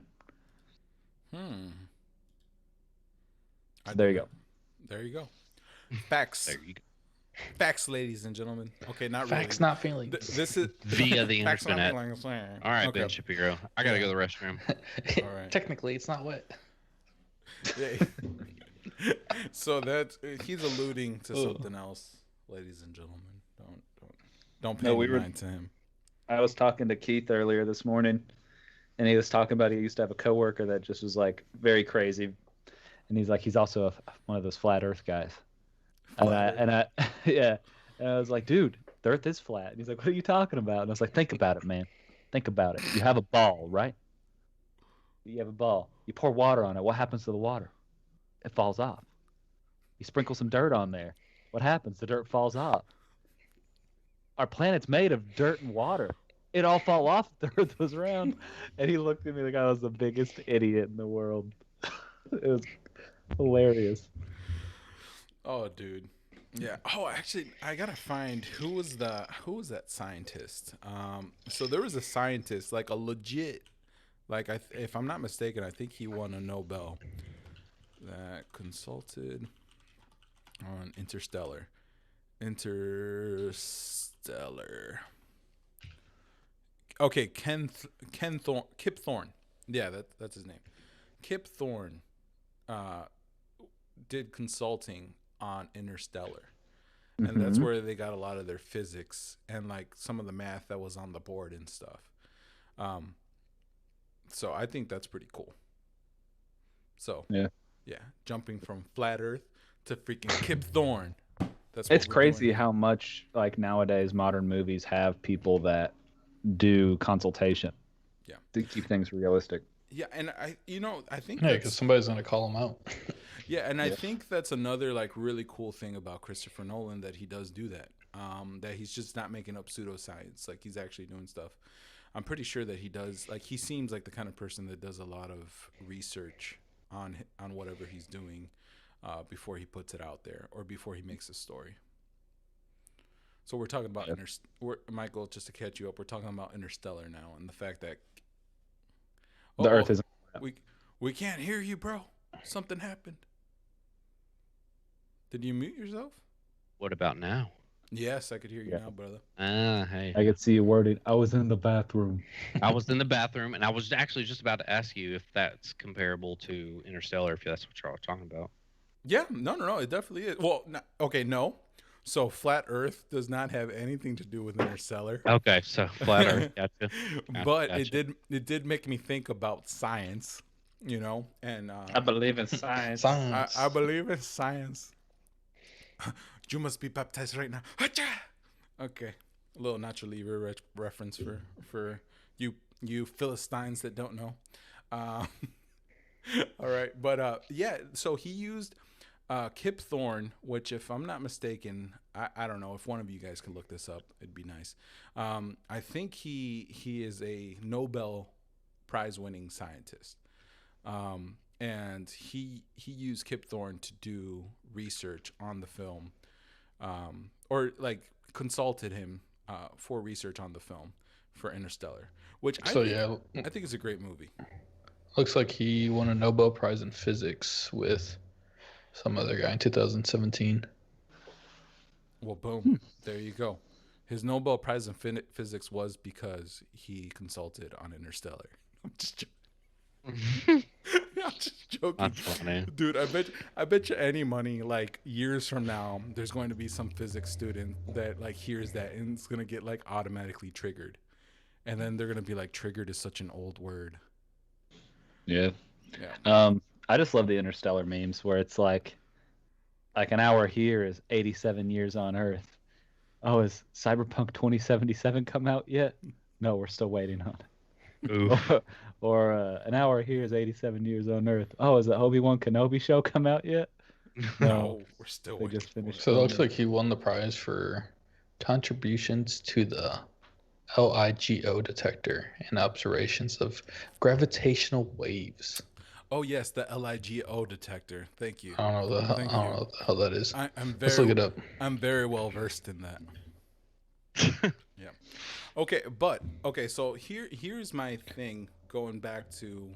So there you go. There you go. Facts. There you go. Facts, ladies and gentlemen. Okay, not Facts, really. not feelings. This is Via the Facts, not internet. feelings. All right, Okay. Ben Shapiro. I gotta go to the restroom. All right. Technically, it's not wet. Yeah. So he's alluding to something else. ladies and gentlemen. Don't pay No, any mind to him. I was talking to Keith earlier this morning, and he was talking about he used to have a coworker that just was like very crazy, and he's like he's also one of those flat Earth guys. I yeah, and I was like, dude, the Earth is flat. And he's like, what are you talking about? And I was like, think about it, man. Think about it. You have a ball, right? You have a ball. You pour water on it. What happens to the water? It falls off. You sprinkle some dirt on there. What happens? The dirt falls off. Our planet's made of dirt and water. It all fall off if the Earth was round. And he looked at me like I was the biggest idiot in the world. It was hilarious. Oh, dude. Yeah. Oh, actually, I gotta find who was that scientist. So there was a scientist, like a legit, like if I'm not mistaken, I think he won a Nobel that consulted on Interstellar. Okay, Kip Thorne. Yeah, that's his name. Kip Thorne did consulting on Interstellar. And that's where they got a lot of their physics and like some of the math that was on the board and stuff. So I think that's pretty cool. So yeah, jumping from flat Earth to freaking Kip Thorne. It's crazy how much like nowadays modern movies have people that do consultation. Yeah, to keep things realistic. Yeah, and I think because somebody's gonna call them out. Yeah, and I think that's another like really cool thing about Christopher Nolan, that he does do that. That he's just not making up pseudoscience. Like he's actually doing stuff. I'm pretty sure that he does. Like he seems like the kind of person that does a lot of research on whatever he's doing before he puts it out there or before he makes a story. So we're talking about Michael. Just to catch you up, we're talking about Interstellar now, and the fact that the Earth is. We can't hear you, bro. Something happened. Did you mute yourself? What about now? Yes, I could hear you now, brother. Hey. I could see you worded. I was in the bathroom. I was in the bathroom, and I was actually just about to ask you if that's comparable to Interstellar, if that's what you're all talking about. Yeah, no, it definitely is. Well, no. So flat Earth does not have anything to do with Interstellar. Okay, so flat Earth, gotcha. But gotcha. It did make me think about science, and I believe in science. I believe in science. You must be baptized right now. Okay, a little Nacho Libre reference for you Philistines that don't know. All right, but so he used Kip Thorne, which, if I'm not mistaken, I don't know if one of you guys can look this up. It'd be nice. I think he is a Nobel Prize winning scientist, and he used Kip Thorne to do research on the film, or like consulted him for research on the film for Interstellar, which I think is a great movie. Looks like he won a Nobel Prize in physics with some other guy in 2017. Well, boom. There you go. His Nobel Prize in physics was because he consulted on Interstellar. I'm just joking. I'm just joking. That's funny. Dude, I bet you any money, like years from now, there's going to be some physics student that like hears that and it's going to get like automatically triggered. And then they're going to be like, triggered is such an old word. Yeah. I just love the Interstellar memes where it's like an hour here is 87 years on Earth. Oh, is Cyberpunk 2077 come out yet? No, we're still waiting on it. or an hour here is 87 years on Earth. Oh, is the Obi-Wan Kenobi show come out yet? No, we're still waiting. Just finished. So it looks like he won the prize for contributions to the LIGO detector and observations of gravitational waves. Oh yes, the LIGO detector. Thank you. I don't know what the hell that is. Let's look it up. I'm very well versed in that. Yeah. Okay, so here's my thing going back to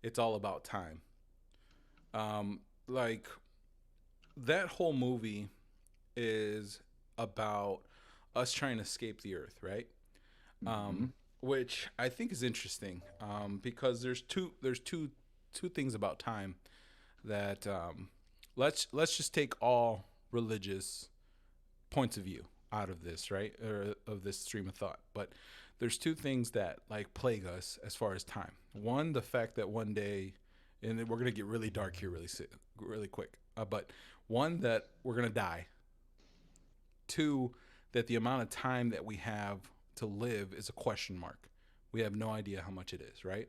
It's All About Time. Like that whole movie is about us trying to escape the Earth, right? Which I think is interesting, because there's two things about time that let's just take all religious points of view out of this, right? Or of this stream of thought. But there's two things that like plague us as far as time. One, the fact that one day, and we're going to get really dark here really quick. But one, that we're going to die. Two, that the amount of time that we have to live is a question mark. We have no idea how much it is, right?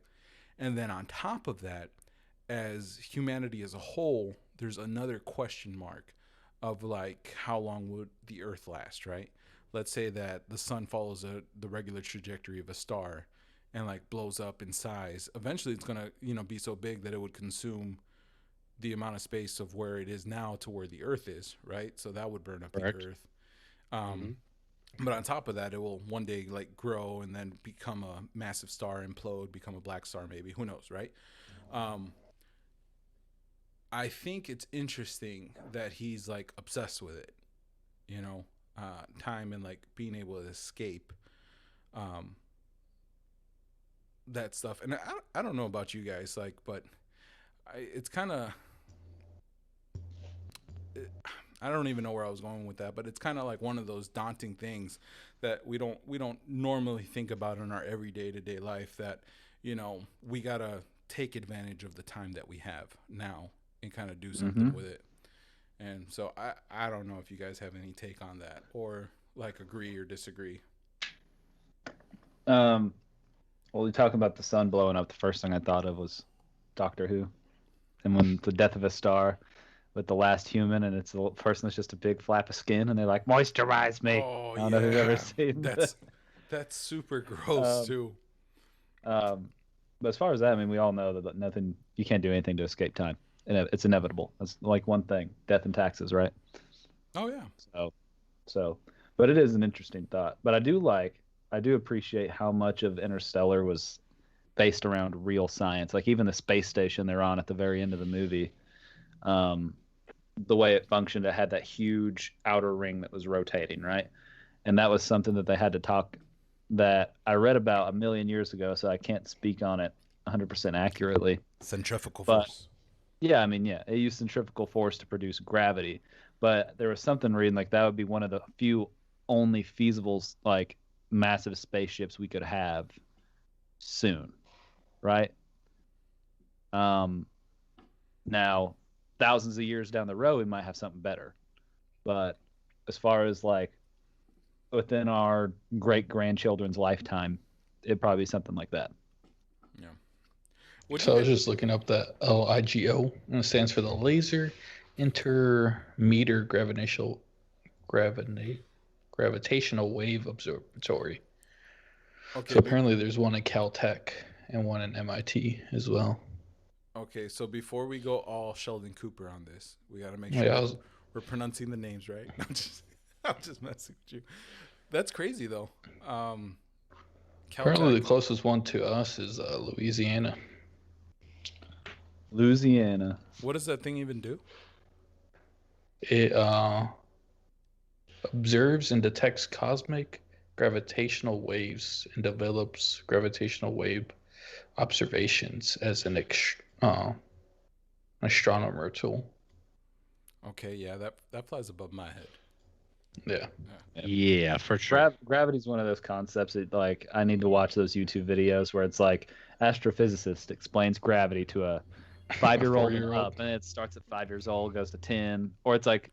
And then on top of that, as humanity as a whole, there's another question mark of like, how long would the earth last, right? Let's say that the sun follows the regular trajectory of a star and like blows up in size. Eventually it's going to, be so big that it would consume the amount of space of where it is now to where the earth is, right? So that would burn up Correct. the earth. But on top of that, it will one day like grow and then become a massive star, implode, become a black star, maybe. Who knows, right? I think it's interesting that he's like obsessed with it, time and like being able to escape that stuff. And I don't know about you guys, like, but it's kind of, I don't even know where I was going with that, but it's kind of like one of those daunting things that we don't normally think about in our everyday to day life, that, we got to take advantage of the time that we have now and kind of do something with it. And so I don't know if you guys have any take on that or like agree or disagree. Well, we talking about the sun blowing up. The first thing I thought of was Doctor Who, and when the death of a star with the last human, and it's the person that's just a big flap of skin, and they're like, moisturize me. Oh, I don't know if you've ever seen that's super gross too. But as far as that, I mean, we all know that you can't do anything to escape time. It's inevitable. That's like one thing: death and taxes, right? Oh yeah. So, but it is an interesting thought. But I do appreciate how much of Interstellar was based around real science. Like even the space station they're on at the very end of the movie, the way it functioned, it had that huge outer ring that was rotating, right? And that was something that they had to talk, that I read about a million years ago, so I can't speak on it 100% accurately. Centrifugal But force. yeah, I mean, yeah, it used centrifugal force to produce gravity. But there was something reading like that would be one of the few only feasible like massive spaceships we could have soon, right? Now, thousands of years down the road, we might have something better. But as far as like within our great grandchildren's lifetime, it'd probably be something like that. Yeah. So I was just looking up that LIGO, and it stands for the Laser Intermeter Gravitational Wave Observatory. Okay. So apparently there's one at Caltech and one at MIT as well. Okay, so before we go all Sheldon Cooper on this, we got to make sure we're pronouncing the names right. I'm just messing with you. That's crazy though. Apparently the closest one to us is Louisiana. Louisiana. What does that thing even do? It observes and detects cosmic gravitational waves and develops gravitational wave observations as an astronomer tool. Okay, yeah, that flies above my head. Yeah, for sure. Gravity's one of those concepts that like I need to watch those YouTube videos where it's like astrophysicist explains gravity to a 5-year-old and up, and it starts at 5 years old, goes to 10, or it's like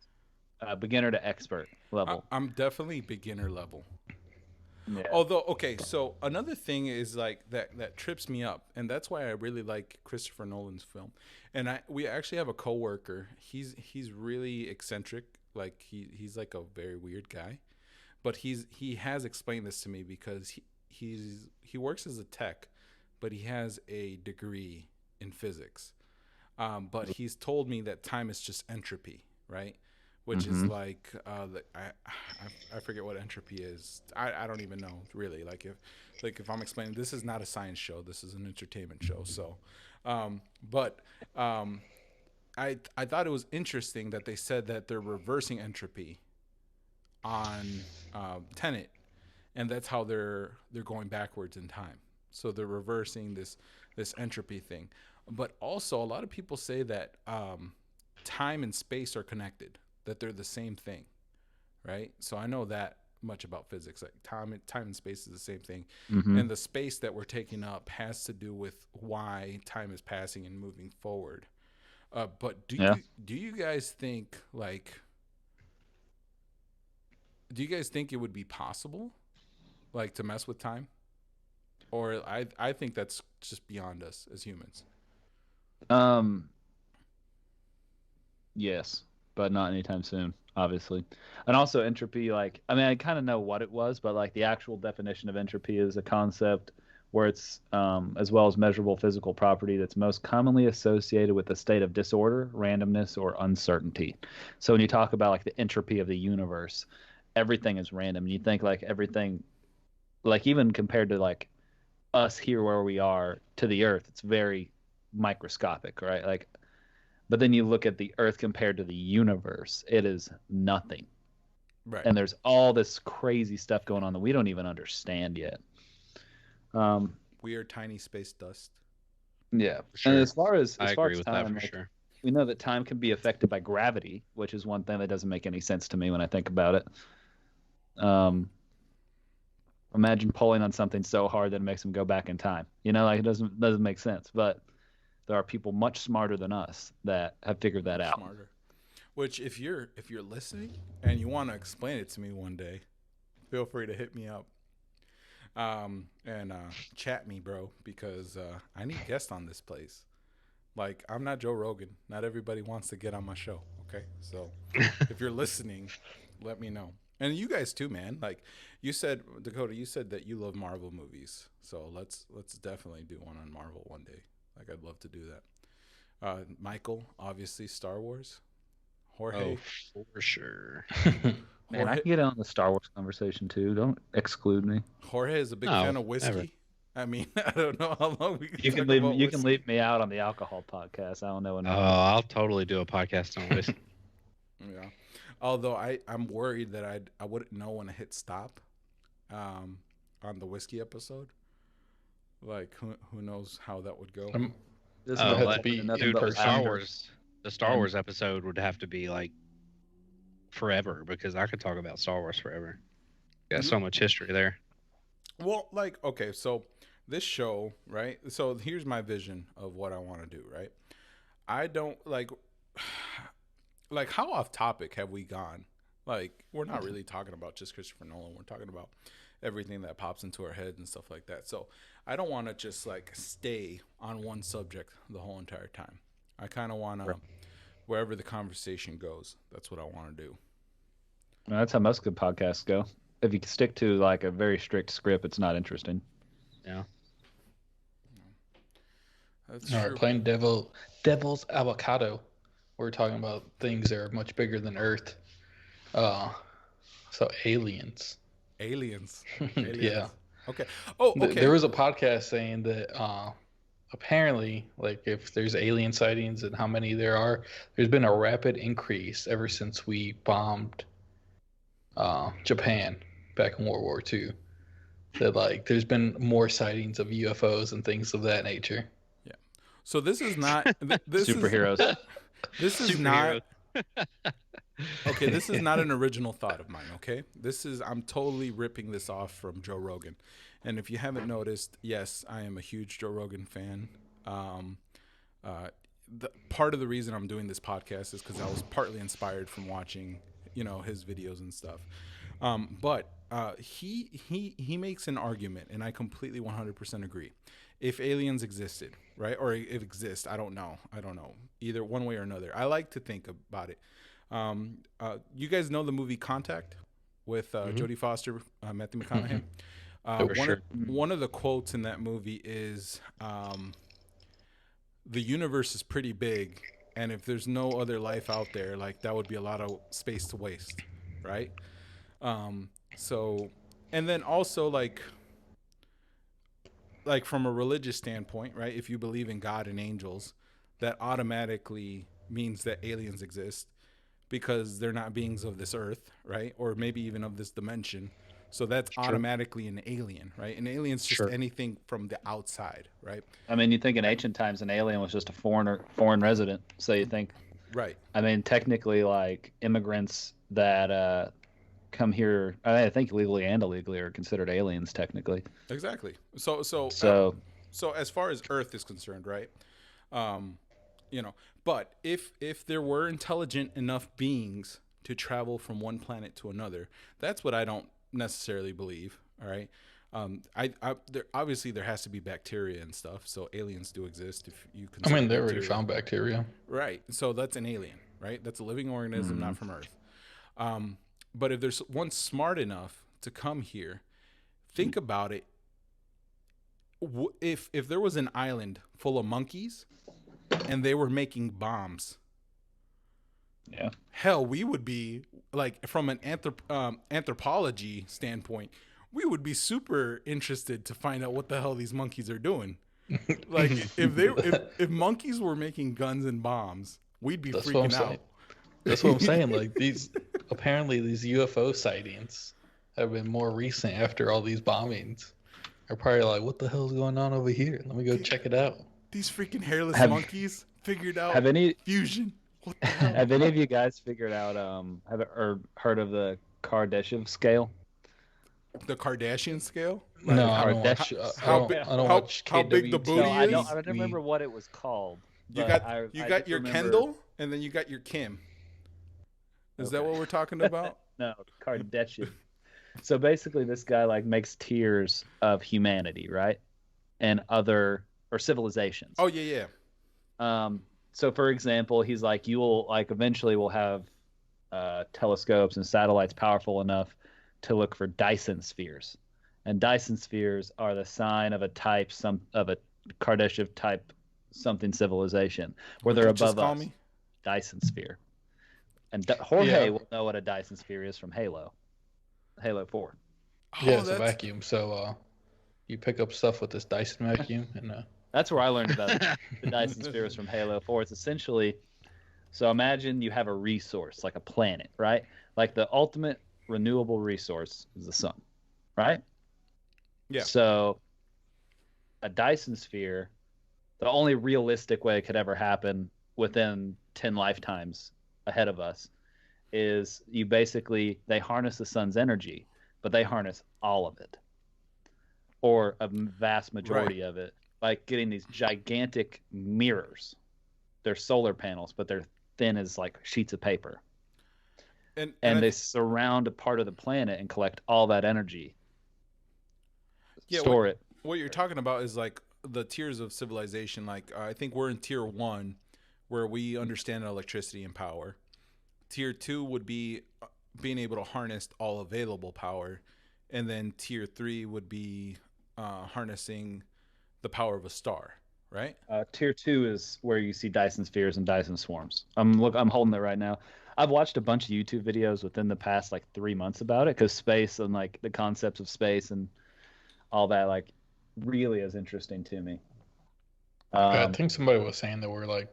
beginner to expert level. I'm definitely beginner level. Yeah. Although, okay, so another thing is like that trips me up, and that's why I really like Christopher Nolan's film. And we actually have a coworker. He's really eccentric. Like he's like a very weird guy, but he has explained this to me because he works as a tech, but he has a degree in physics. But he's told me that time is just entropy, right? Which is like I forget what entropy is. I don't even know really. Like if I'm explaining, this is not a science show. This is an entertainment show. So, I thought it was interesting that they said that they're reversing entropy on Tenet, and that's how they're going backwards in time. So they're reversing this entropy thing. But also, a lot of people say that time and space are connected, that they're the same thing. right? So I know that much about physics. Like time and space is the same thing. Mm-hmm. And the space that we're taking up has to do with why time is passing and moving forward. But do you guys think it would be possible, like, to mess with time? Or I think that's just beyond us as humans. Yes, but not anytime soon, obviously. And also entropy, like, I mean, I kind of know what it was, but like the actual definition of entropy is a concept where it's as well as measurable physical property that's most commonly associated with a state of disorder, randomness, or uncertainty. So when you talk about like the entropy of the universe, everything is random. And you think like everything, like even compared to like us here where we are to the Earth, it's very microscopic, right? Like, but then you look at the Earth compared to the universe, it is nothing. Right. And there's all this crazy stuff going on that we don't even understand yet. We are tiny space dust. Yeah. Sure. And as far as I agree with time, that for like, sure. we know that time can be affected by gravity, which is one thing that doesn't make any sense to me when I think about it. Imagine pulling on something so hard that it makes them go back in time. You know, like it doesn't make sense. But there are people much smarter than us that have figured that out. Smarter. Which, if you're listening and you want to explain it to me one day, feel free to hit me up. And chat me, bro, because I need guests on this place. Like, I'm not Joe Rogan. Not everybody wants to get on my show. Okay, so if you're listening, let me know. And you guys too, man. Like you said, Dakotah, you said that you love Marvel movies. So let's definitely do one on Marvel one day. Like, I'd love to do that. Michael, obviously Star Wars. Jorge, Oh, for sure. Man, I can get on the Star Wars conversation too. Don't exclude me. Jorge is a big fan of whiskey. Never. I mean, I don't know how long we can You talk can leave about you whiskey. can leave me out on the alcohol podcast. I don't know Oh, enough. I'll totally do a podcast on whiskey. Yeah. Although I'm worried that I wouldn't know when to hit stop on the whiskey episode. Like, who knows how that would go. This Oh, would like, be nothing dude, but for Star laughter. Wars, the Star Wars episode would have to be like forever because I could talk about Star Wars forever. Got so much history there. Well, like, okay, so this show, right? So here's my vision of what I want to do, right? I don't like how off topic have we gone? Like, we're not really talking about just Christopher Nolan. We're talking about everything that pops into our head and stuff like that. So I don't want to just like stay on one subject the whole entire time. I kind of want to, wherever the conversation goes, that's what I want to do. No, that's how most good podcasts go. If you stick to like a very strict script, it's not interesting. Yeah. That's All true. right, playing Devil's Avocado. We're talking about things that are much bigger than Earth. So aliens. Aliens. Yeah. Okay. Oh, okay. There was a podcast saying that apparently, like, if there's alien sightings and how many there are, there's been a rapid increase ever since we bombed Japan back in World War II. That, like, there's been more sightings of UFOs and things of that nature. Yeah. So this is not this Superheroes. This is Superheroes. not okay. This is not an original thought of mine. Okay, I'm totally ripping this off from Joe Rogan, and if you haven't noticed, yes, I am a huge Joe Rogan fan. Part of the reason I'm doing this podcast is because I was partly inspired from watching, his videos and stuff. But he makes an argument, and I completely 100% agree. If aliens existed, right, or if exist, I don't know, either one way or another. I like to think about it. You guys know the movie Contact with Jodie Foster, Matthew McConaughey. One of the quotes in that movie is, "The universe is pretty big, and if there's no other life out there, like, that would be a lot of space to waste," right? So, and then also like from a religious standpoint, right? If you believe in God and angels, that automatically means that aliens exist because they're not beings of this earth, right? Or maybe even of this dimension. So that's automatically an alien, right? An alien's just anything from the outside, right? I mean, you think in ancient times an alien was just a foreign resident. So you think, right? I mean, technically, like immigrants that come here. I think legally and illegally are considered aliens technically. Exactly. So as far as Earth is concerned, right? You know, but if there were intelligent enough beings to travel from one planet to another, that's what I don't necessarily believe. All right. Obviously there has to be bacteria and stuff. So aliens do exist. If you I mean, they consider already bacteria. found bacteria. Right. So that's an alien, right? That's a living organism, not from Earth. But if there's one smart enough to come here, think about it. If there was an island full of monkeys and they were making bombs, Yeah. hell, we would be like, from an anthropology standpoint, we would be super interested to find out what the hell these monkeys are doing. Like if monkeys were making guns and bombs, we'd be freaking out. That's what I'm saying. Like these UFO sightings have been more recent after all these bombings. They're probably like, what the hell's going on over here? Let me go check it out. These freaking hairless monkeys figured out fusion. What the hell? Have any of you guys figured out or heard of the Kardashev scale? The Kardashian scale? Like, no, I don't watch how big the booty is? I don't remember what it was called. You got your Kendall, and then you got your Kim. Is that what we're talking about? No, Kardashian. So basically, this guy like makes tiers of humanity, right, and other or civilizations. Oh yeah. So for example, he's like, you will like eventually will have telescopes and satellites powerful enough to look for Dyson spheres, and Dyson spheres are the sign of a Kardashev type something civilization where they're above us. Me? Dyson sphere, and Jorge will know what a Dyson sphere is from Halo 4. Yeah, it's a vacuum. So you pick up stuff with this Dyson vacuum, and that's where I learned about the Dyson spheres from Halo 4. It's essentially, so imagine you have a resource like a planet, right? Like the ultimate renewable resource is the sun, right? Yeah. So a Dyson sphere, the only realistic way it could ever happen within 10 lifetimes ahead of us is they harness the sun's energy, but they harness all of it or a vast majority of it, like getting these gigantic mirrors. They're solar panels, but they're thin as like sheets of paper. And they surround a part of the planet and collect all that energy. Store it. What you're talking about is like the tiers of civilization. Like I think we're in tier 1, where we understand electricity and power. Tier 2 would be being able to harness all available power, and then tier 3 would be harnessing the power of a star. Right? Tier 2 is where you see Dyson spheres and Dyson swarms. I'm holding it right now. I've watched a bunch of YouTube videos within the past like 3 months about it, because space and like the concepts of space and all that like really is interesting to me. I think somebody was saying that we're like,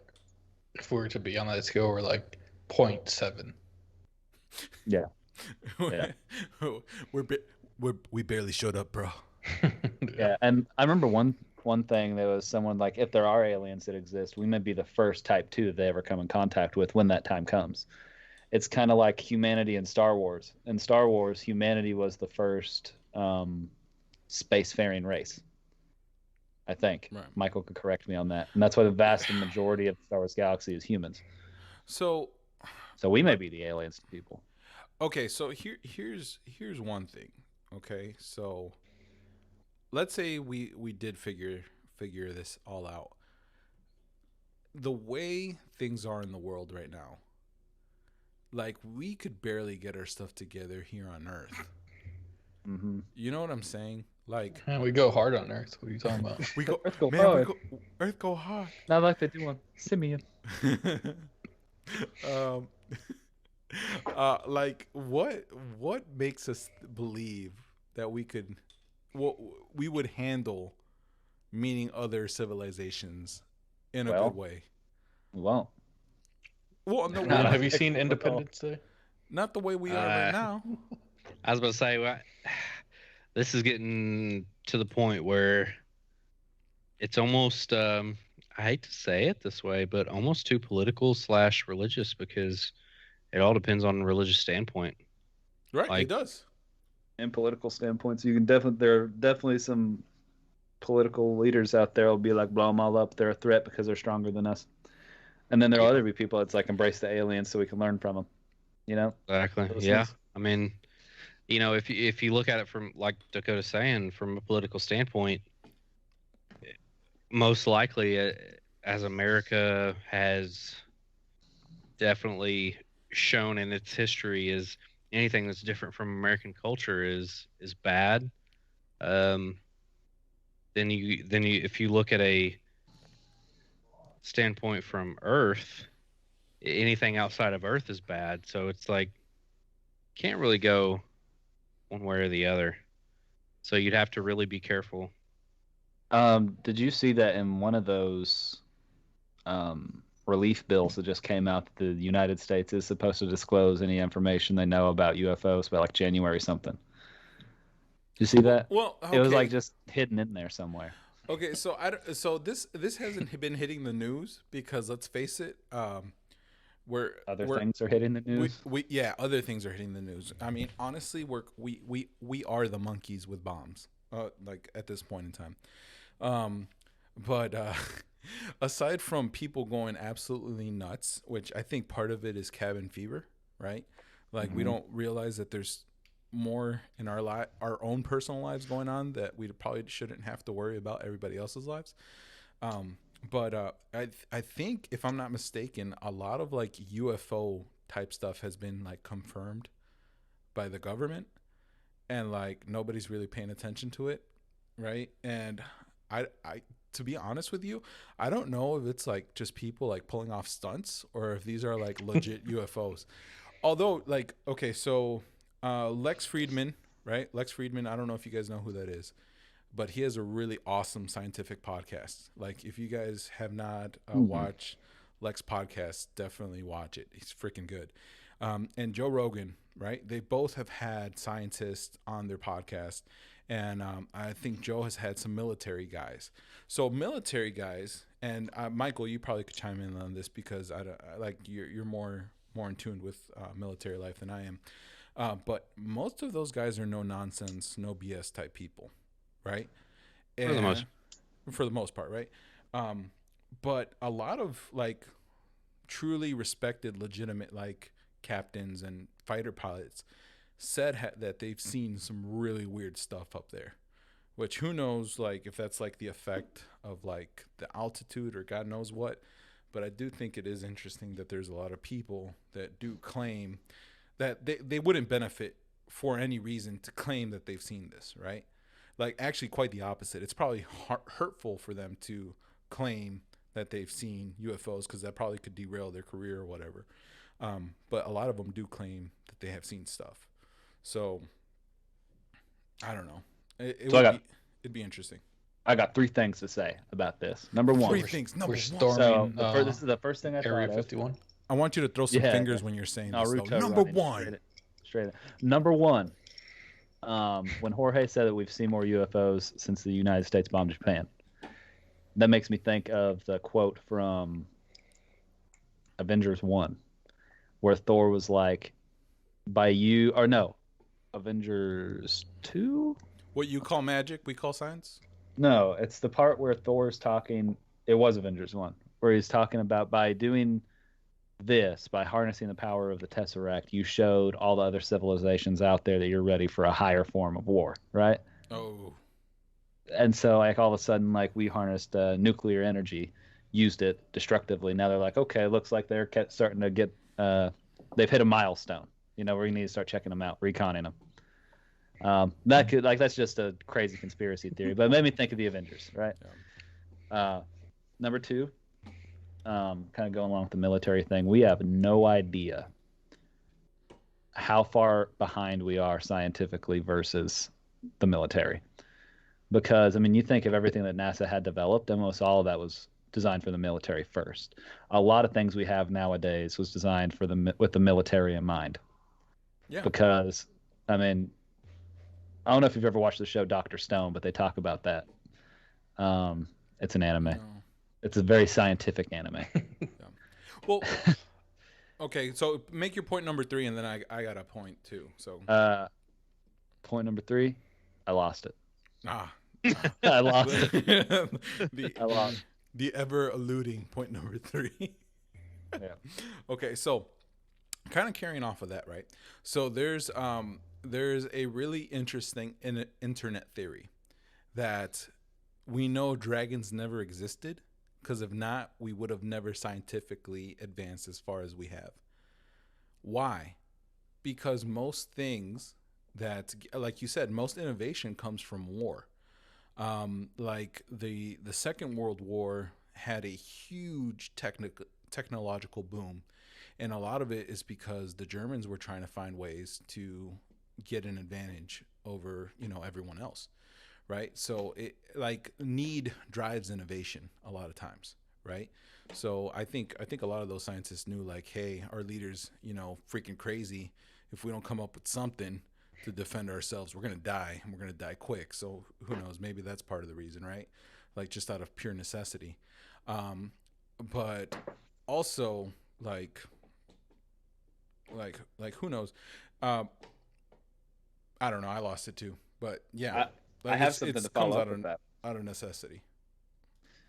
if we were to be on that scale, we're like 0.7. Yeah. we barely showed up, bro. Yeah, and I remember one thing, there was someone like, if there are aliens that exist, we may be the first type 2 that they ever come in contact with when that time comes. It's kind of like humanity in Star Wars. In Star Wars, humanity was the first spacefaring race, I think. Right. Michael could correct me on that. And that's why the vast majority of the Star Wars galaxy is humans. So we may be the aliens to people. Okay, so here's one thing. Okay, so let's say we did figure this all out. The way things are in the world right now, like we could barely get our stuff together here on Earth. Mm-hmm. You know what I'm saying? Like, man, we go hard on Earth. What are you talking about? Earth go hard. Not like they do on Simeon. Like what makes us believe that we would handle meeting other civilizations in a good way? Well, no. Have you seen Independence Day? Not the way we are right now. I was about to say, this is getting to the point where it's almost, I hate to say it this way, but almost too political / religious, because it all depends on a religious standpoint. Right, Like, it does. And political standpoints, you can definitely there are definitely some political leaders out there will be like blow them all up. They're a threat because they're stronger than us. And then there will Yeah. other people that's like embrace the aliens so we can learn from them. You know? Exactly. Those Yeah. things. I mean, if you look at it from, like Dakotah's saying, from a political standpoint, most likely, as America has definitely shown in its history, is anything that's different from American culture is bad. Um, then if you look at a standpoint from Earth, anything outside of Earth is bad. So it's like can't really go one way or the other. So you'd have to really be careful. Did you see that in one of those relief bills that just came out that the United States is supposed to disclose any information they know about UFOs by like January something? Did you see that? Well, It was okay. like just hidden in there somewhere. Okay, so this hasn't been hitting the news because let's face it, Other things are hitting the news. Other things are hitting the news. I mean, honestly, we are the monkeys with bombs, like at this point in time. But aside from people going absolutely nuts, which I think part of it is cabin fever, right? Like we don't realize that there's more in our own personal lives going on that we probably shouldn't have to worry about everybody else's lives. But I think if I'm not mistaken, a lot of like UFO type stuff has been like confirmed by the government, and like nobody's really paying attention to it, right? And I to be honest with you, I don't know if it's like just people like pulling off stunts or if these are like legit UFOs. Although, like, okay, so Lex Friedman, right? Lex Friedman, I don't know if you guys know who that is, but he has a really awesome scientific podcast. Like, if you guys have not watched Lex podcast, definitely watch it. He's freaking good. And Joe Rogan, right? They both have had scientists on their podcast. And I think Joe has had some military guys. So military guys, and Michael, you probably could chime in on this because I like you're more in tune with military life than I am. But most of those guys are no nonsense, no BS type people, right? And, for the most part, right? But a lot of like truly respected, legitimate like captains and fighter pilots said that they've seen some really weird stuff up there, which who knows like if that's like the effect of like the altitude or God knows what. But I do think it is interesting that there's a lot of people that do claim that they wouldn't benefit for any reason to claim that they've seen this, right? Like actually quite the opposite. It's probably hurtful for them to claim that they've seen UFOs because that probably could derail their career or whatever. But a lot of them do claim that they have seen stuff. So I don't know. It'd be interesting. I got 3 things to say about this. Number one. 3 things. Number We're one. storming. So this is the first thing I Area thought of. 51. I want you to throw some fingers when you're saying this. Naruto Number running one. Straight. Number one. When Jorge said that we've seen more UFOs since the United States bombed Japan, that makes me think of the quote from Avengers 1, where Thor was like, Avengers 2? What you call magic, we call science? No, it's the part where Thor's talking. It was Avengers 1, where he's talking about by doing this, by harnessing the power of the Tesseract, you showed all the other civilizations out there that you're ready for a higher form of war, right? Oh. And so, like, all of a sudden, like, we harnessed nuclear energy, used it destructively. Now they're like, okay, looks like they're starting to get, they've hit a milestone. You know, we need to start checking them out, reconning them. That could, like, that's just a crazy conspiracy theory, but it made me think of the Avengers, right? Yeah. Number 2, kind of going along with the military thing, we have no idea how far behind we are scientifically versus the military. Because, I mean, you think of everything that NASA had developed, almost all of that was designed for the military first. A lot of things we have nowadays was designed with the military in mind. Yeah. Because, I mean, I don't know if you've ever watched the show Dr. Stone, but they talk about that. It's an anime. No. It's a very scientific anime. Yeah. Well, Okay, so make your point number 3, and then I got a point too. So Point number 3, I lost it. ah, I lost it. the I lost. the ever eluding point number 3. Yeah. Okay, so kind of carrying off of that, right? So there's a really interesting internet theory that we know dragons never existed, because if not, we would have never scientifically advanced as far as we have. Why? Because most things that, like you said, most innovation comes from war. Like the Second World War had a huge technological boom, and a lot of it is because the Germans were trying to find ways to get an advantage over everyone else, right? So it like need drives innovation a lot of times, right? So I think a lot of those scientists knew, like, hey, our leaders freaking crazy. If we don't come up with something to defend ourselves, we're gonna die, and we're gonna die quick. So who knows? Maybe that's part of the reason, right? Like, just out of pure necessity. But also like who knows? I don't know. I lost it too. But yeah, I have something to follow up with that. Out of necessity.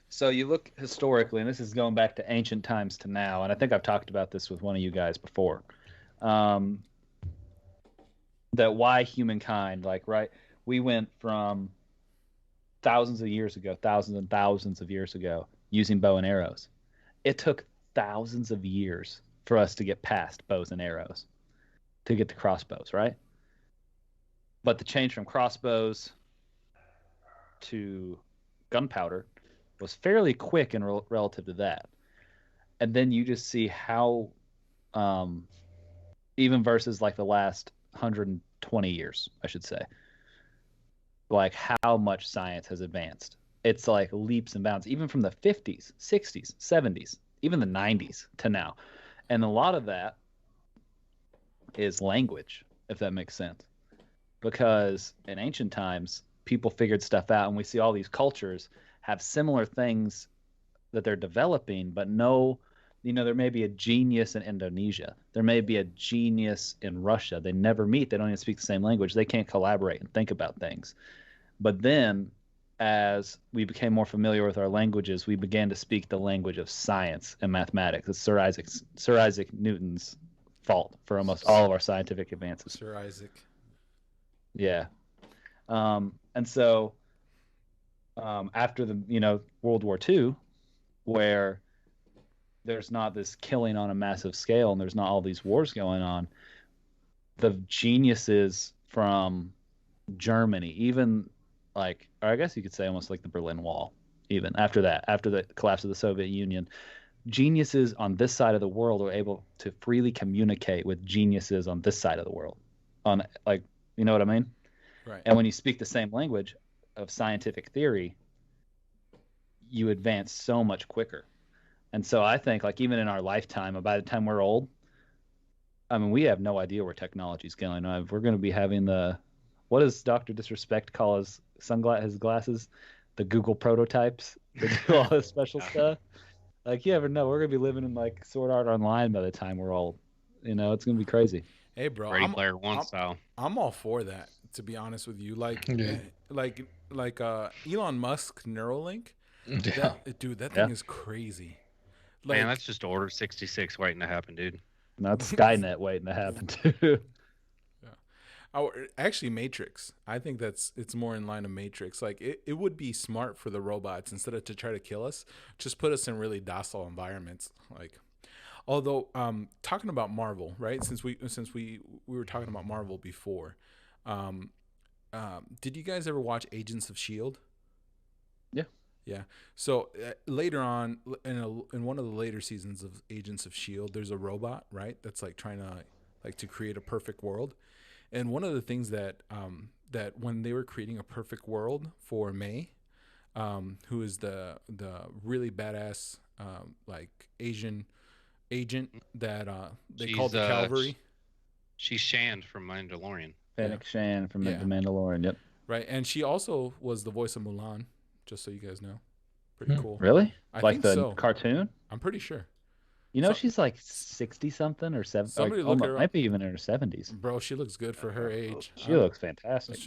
So you look historically, and this is going back to ancient times to now, and I think I've talked about this with one of you guys before. That why humankind, like, right? We went from thousands of years ago, thousands and thousands of years ago, using bow and arrows. It took thousands of years for us to get past bows and arrows, to get to crossbows, right? But the change from crossbows to gunpowder was fairly quick in relative to that. And then you just see how, even versus like the last 120 years, I should say, like how much science has advanced. It's like leaps and bounds, even from the 50s, 60s, 70s, even the 90s to now. And a lot of that is language, if that makes sense. Because in ancient times, people figured stuff out, and we see all these cultures have similar things that they're developing, but there may be a genius in Indonesia. There may be a genius in Russia. They never meet. They don't even speak the same language. They can't collaborate and think about things. But then, as we became more familiar with our languages, we began to speak the language of science and mathematics. It's Sir Isaac Newton's fault for almost all of our scientific advances. Sir Isaac. Yeah. And so after the World War II, where there's not this killing on a massive scale and there's not all these wars going on, the geniuses from Germany, even like, or I guess you could say almost like the Berlin Wall, even after the collapse of the Soviet Union, geniuses on this side of the world were able to freely communicate with geniuses on this side of the world. On, like, you know what I mean? Right. And when you speak the same language of scientific theory, you advance so much quicker. And so I think, like, even in our lifetime, by the time we're old, I mean, we have no idea where technology is going. We're going to be having what does Dr. Disrespect call his glasses? The Google prototypes that do all this special stuff. Like, you never know. We're going to be living in, like, Sword Art Online by the time we're old. It's going to be crazy. Hey, bro. Ready Player One style. I'm all for that, to be honest with you. Like, Yeah. like Elon Musk Neuralink. Yeah. That thing is crazy. Like, Man, that's just Order 66 waiting to happen, dude. That's Skynet waiting to happen too. Actually, Matrix. I think it's more in line of Matrix. Like, it would be smart for the robots, instead of to try to kill us, just put us in really docile environments. Like, although talking about Marvel, right? Since we were talking about Marvel before, did you guys ever watch Agents of S.H.I.E.L.D.? Yeah. So later on, in one of the later seasons of Agents of S.H.I.E.L.D., there's a robot, right? That's like trying to create a perfect world. And one of the things that when they were creating a perfect world for May, who is the really badass like Asian agent that they called the Cavalry. She's Shand from Mandalorian. Fennec Shand from The Mandalorian. Yep. Right, and she also was the voice of Mulan. Just so you guys know, pretty cool. Really? I like think the so. Cartoon? I'm pretty sure. You know, So- she's like 60 something or Somebody like, look her up. might be even in her 70s. Bro, she looks good for her age. She looks fantastic.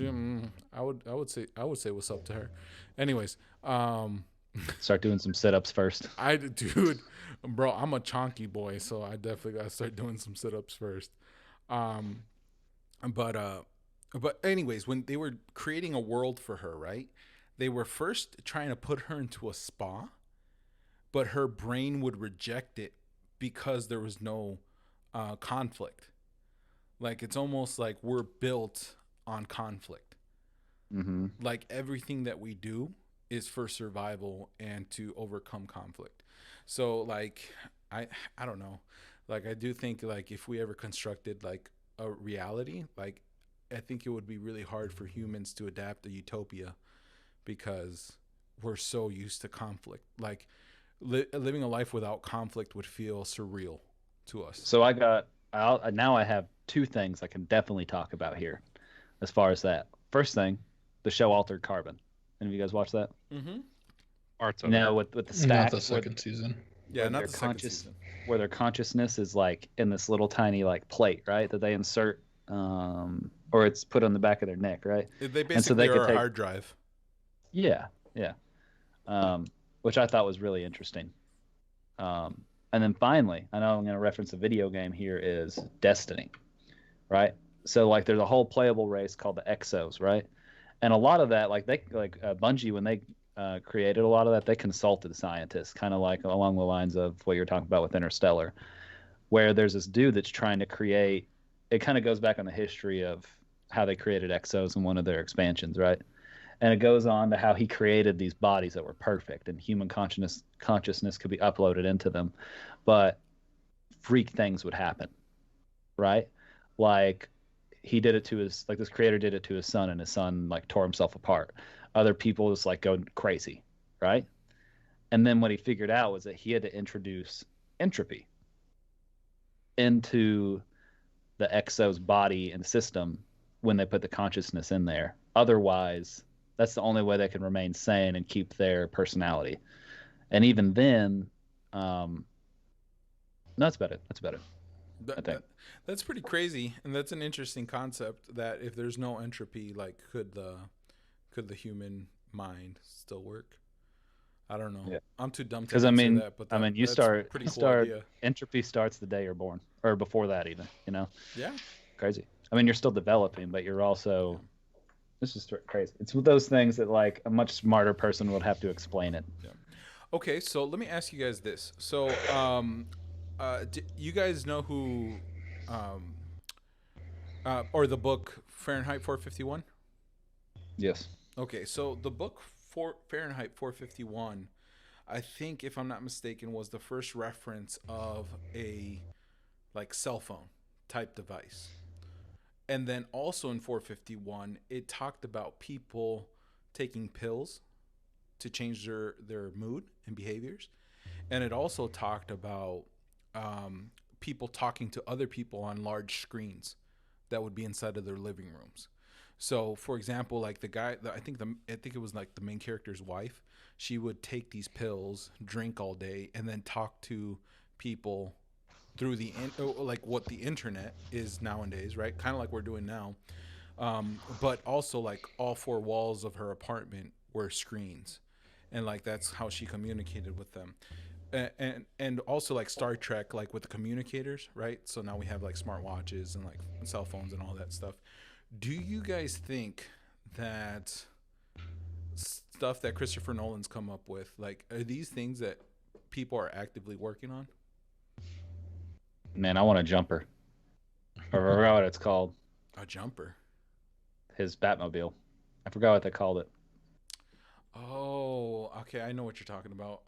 I would say what's up to her. Anyways, Start doing some sit-ups first. dude, bro, I'm a chonky boy, so I definitely gotta start doing some sit-ups first. But anyways, when they were creating a world for her, right? They were first trying to put her into a spa, but her brain would reject it because there was no conflict. Like, it's almost like we're built on conflict. Mm-hmm. Like, everything that we do is for survival and to overcome conflict. So, like, I don't know. Like, I do think, like, if we ever constructed like a reality, like, I think it would be really hard for humans to adapt a utopia because we're so used to conflict. Like, living a life without conflict would feel surreal to us. So now I have two things I can definitely talk about here as far as that. First thing, the show Altered Carbon. Any of you guys watch that? Mm-hmm. Parts of it. No, with the Not stack. the second season. Yeah, where not their the second season. where their consciousness is like in this little tiny like plate, right? That they insert, or it's put on the back of their neck, right? They basically And so they are could a take- hard drive. Yeah. Which I thought was really interesting. And then finally, I know I'm going to reference a video game here, is Destiny, right? So like there's a whole playable race called the Exos, right? And a lot of that, like Bungie, when they created a lot of that, they consulted scientists, kind of like along the lines of what you're talking about with Interstellar, where there's this dude that's trying to create. It kind of goes back on the history of how they created Exos in one of their expansions, right? And it goes on to how he created these bodies that were perfect and human consciousness could be uploaded into them. But freak things would happen, right? Like he did it to his, like this creator did it to his son, and his son like tore himself apart. Other people just like go crazy, right? And then what he figured out was that he had to introduce entropy into the Exo's body and system when they put the consciousness in there. Otherwise, that's the only way they can remain sane and keep their personality. And even then, no, that's about it. That's about it. I think. That's pretty crazy, and that's an interesting concept. That if there's no entropy, like could the human mind still work? I don't know. Yeah. I'm too dumb to Because answer I mean, that. But you that's start, a pretty you cool start. idea. Entropy starts the day you're born, or before that even. You know. Yeah. Crazy. I mean, you're still developing, but you're also. This is crazy. It's those things that like a much smarter person would have to explain it. Yeah. Okay, so let me ask you guys this. So, you guys know who, or the book Fahrenheit 451? Yes. Okay, so the book Fahrenheit 451, I think, if I'm not mistaken, was the first reference of a like cell phone type device. And then also in 451, it talked about people taking pills to change their mood and behaviors. And it also talked about people talking to other people on large screens that would be inside of their living rooms. So, for example, like the guy, I think it was like the main character's wife. She would take these pills, drink all day, and then talk to people through like what the internet is nowadays, right? Kind of like we're doing now. But also like all four walls of her apartment were screens, and like that's how she communicated with them. And also like Star Trek, like with the communicators, right? So now we have like smartwatches and like cell phones and all that stuff. Do you guys think that stuff that Christopher Nolan's come up with, like, are these things that people are actively working on? Man, I want a jumper. I forgot what it's called. A jumper? His Batmobile. I forgot what they called it. Oh, okay. I know what you're talking about.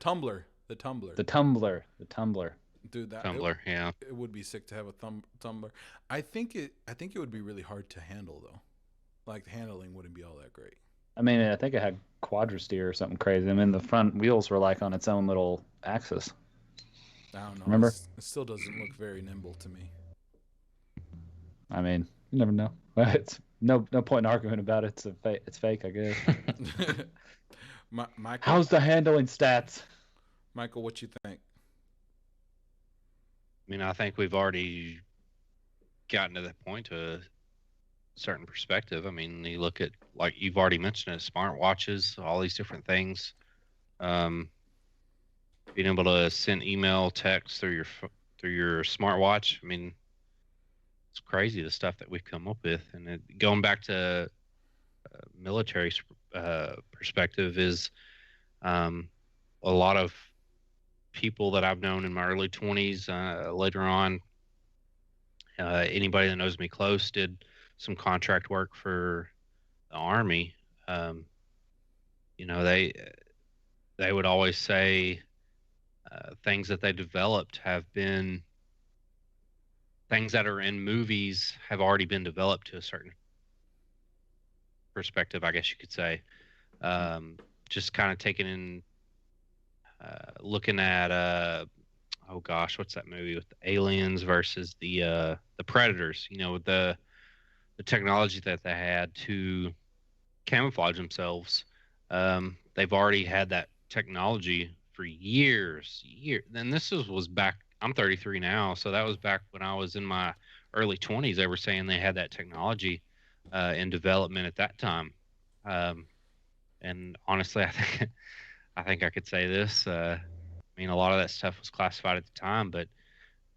Tumbler. The Tumbler. The Tumbler. Dude, that Tumblr, yeah. it would be sick to have a Tumbler. I think it would be really hard to handle though. Like the handling wouldn't be all that great. I mean, I think it had quadristeer or something crazy. I mean, the front wheels were like on its own little axis. I don't know. Remember? It still doesn't look very nimble to me. I mean, you never know. It's no point in arguing about it. It's fake, I guess. Michael, How's the handling stats? Michael, what you think? mean, I think we've already gotten to that point to a certain perspective. I mean, you look at, like you've already mentioned it, smartwatches, all these different things. Um, being able to send email, text through your smartwatch. I mean, it's crazy the stuff that we've come up with. And going back to military perspective is um, a lot of people that I've known in my early 20s, later on, anybody that knows me close did some contract work for the Army. Um, you know, they would always say things that they developed have been things that are in movies have already been developed to a certain perspective, I guess you could say. Just kind of taking in, looking at, oh gosh, what's that movie with the aliens versus the predators? You know, with the technology that they had to camouflage themselves. They've already had that technology for years. And was back. I'm 33 now, so that was back when I was in my early 20s. They were saying they had that technology in development at that time. And honestly, I think I could say this. I mean, a lot of that stuff was classified at the time, but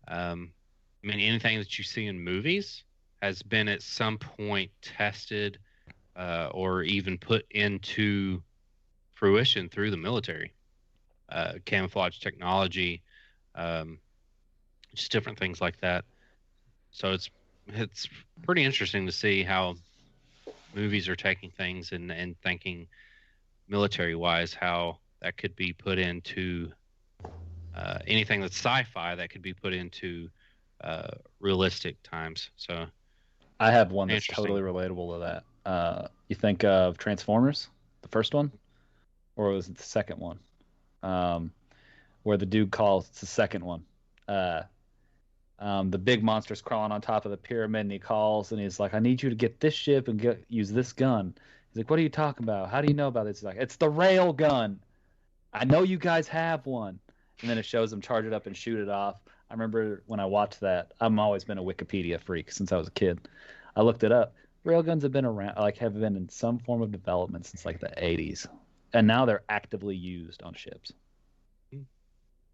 I mean, anything that you see in movies has been at some point tested or even put into fruition through the military. Camouflage technology, um, just different things like that. So it's pretty interesting to see how movies are taking things and thinking military wise how that could be put into anything that's sci-fi that could be put into realistic times. So I have one that's interesting. totally relatable to that. You think of Transformers, the first one, or was it the second one? Where the dude calls, it's the second one. The big monster's crawling on top of the pyramid, and he calls, and he's like, "I need you to get this ship and use this gun." He's like, "What are you talking about? How do you know about this?" He's like, "It's the rail gun. I know you guys have one." And then it shows him charge it up and shoot it off. I remember when I watched that. I've always been a Wikipedia freak since I was a kid. I looked it up. Railguns have been around, like have been in some form of development since like the 80s, and now they're actively used on ships.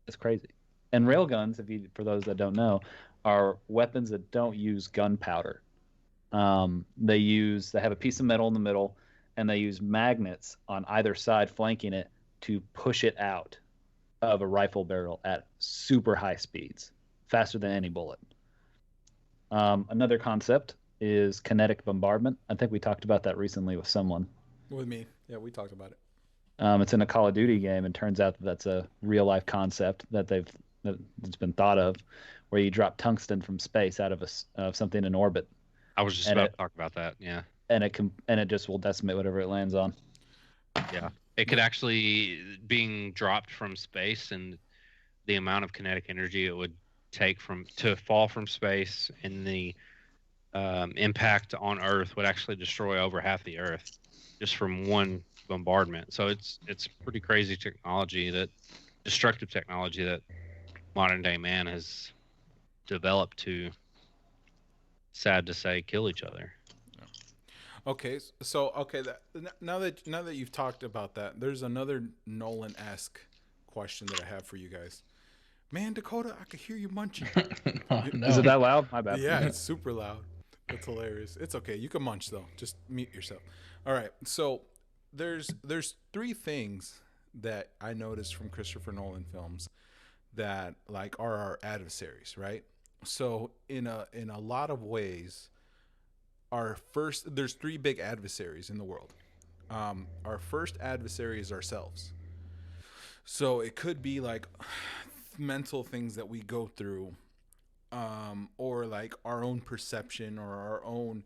It's crazy. And railguns, for those that don't know, are weapons that don't use gunpowder. They have a piece of metal in the middle, and they use magnets on either side flanking it to push it out of a rifle barrel at super high speeds, faster than any bullet. Another concept is kinetic bombardment. I think we talked about that recently with someone. With me. Yeah, we talked about it. It's in a Call of Duty game, and turns out that that's a real life concept that's been thought of, where you drop tungsten from space out of something in orbit. I was just about to talk about that. Yeah. And it just will decimate whatever it lands on. Yeah. It could actually, being dropped from space, and the amount of kinetic energy it would take to fall from space, and the impact on Earth would actually destroy over half the Earth just from one bombardment. So it's pretty crazy destructive technology that modern day man has developed to, sad to say, kill each other. Okay, so now that you've talked about that, there's another Nolan-esque question that I have for you guys. Man, Dakotah, I could hear you munching. Oh, no. Is it that loud? My bad. Yeah, it's super loud. That's hilarious. It's okay. You can munch though. Just mute yourself. All right. So there's three things that I noticed from Christopher Nolan films that like are our adversaries, right? So in a lot of ways, there's three big adversaries in the world. Our first adversary is ourselves. So it could be like mental things that we go through, or like our own perception or our own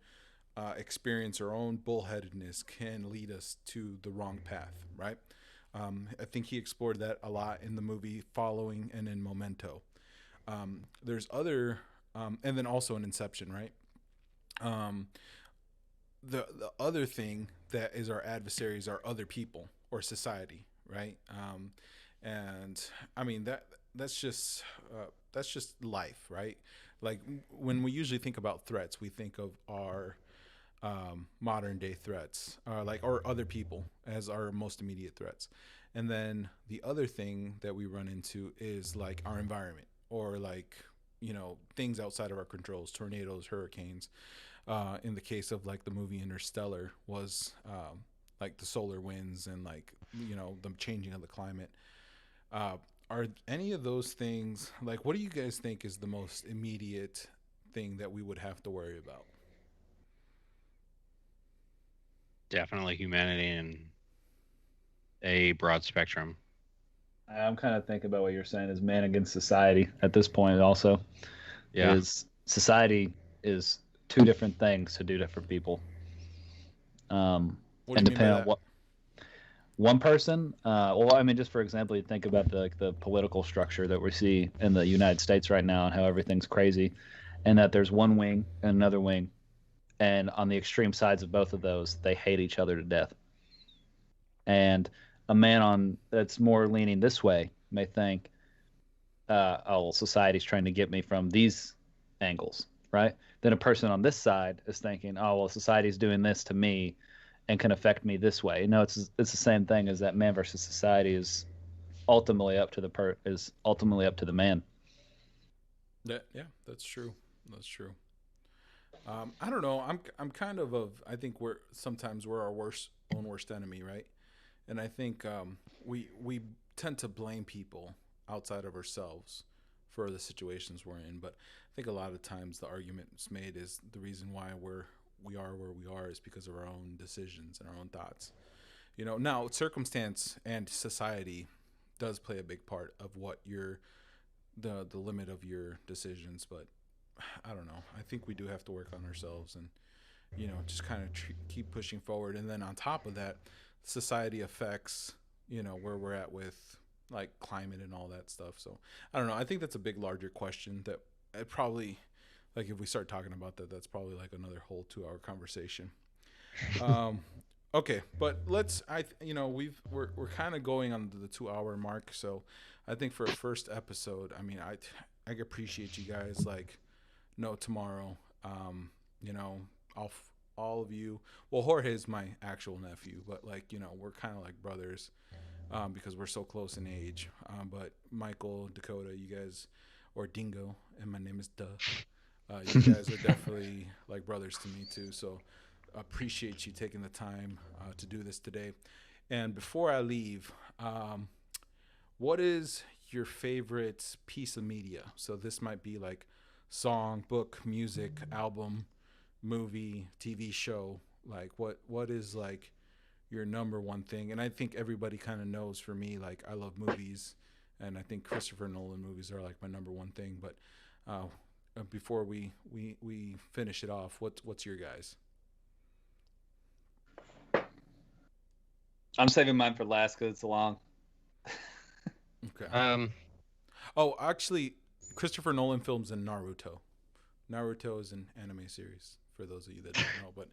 experience, our own bullheadedness can lead us to the wrong path, right? I think he explored that a lot in the movie Following and in Memento. There's other, and then also in Inception, right? The other thing that is our adversaries are other people or society, right? And I mean that's just life, right? Like when we usually think about threats, we think of our modern day threats, or other people as our most immediate threats. And then the other thing that we run into is like our environment, or like, things outside of our controls, tornadoes, hurricanes. In the case of like the movie Interstellar, was like the solar winds and like, the changing of the climate. Uh, are any of those things, like, what do you guys think is the most immediate thing that we would have to worry about? Definitely humanity in a broad spectrum. I'm kind of thinking about what you're saying is man against society at this point. Also, Yeah. is society is two different things to do different people. What And do you mean by depending on that? what one person, well, I mean, just for example, you think about the political structure that we see in the United States right now and how everything's crazy, and that there's one wing and another wing, and on the extreme sides of both of those, they hate each other to death. And a man on that's more leaning this way may think, oh, well, society's trying to get me from these angles, right? Then a person on this side is thinking, oh, well, society's doing this to me and can affect me this way. It's the same thing as that man versus society is ultimately up to the man. Yeah, that's true. That's true. I don't know. I'm kind of I think we're our worst enemy, right? And I think we tend to blame people outside of ourselves for the situations we're in. But I think a lot of times the argument's made is the reason why we are where we are is because of our own decisions and our own thoughts. Now circumstance and society does play a big part of what the limit of your decisions, but I don't know. I think we do have to work on ourselves and just kind of keep pushing forward. And then on top of that, society affects where we're at with like climate and all that stuff. So I don't know. I think that's a big, larger question that it probably, like, if we start talking about that, that's probably like another whole 2-hour conversation. Okay, but we're kind of going on the 2-hour mark. So I think for a first episode, I mean, I appreciate you guys like tomorrow. I'll all of you. Well, Jorge is my actual nephew, but like we're kind of like brothers because we're so close in age. But Michael, Dakotah, you guys, or Dingo, and my name is Duh. You guys are definitely like brothers to me too. So appreciate you taking the time to do this today. And before I leave, what is your favorite piece of media? So this might be like song, book, music, album, movie, TV show. Like what is like your number one thing? And I think everybody kind of knows for me, like I love movies, and I think Christopher Nolan movies are like my number one thing. But before we finish it off, what's your guys? I'm saving mine for last because it's long. Okay. Oh, actually, Christopher Nolan films in Naruto. Naruto is an anime series for those of you that don't know, but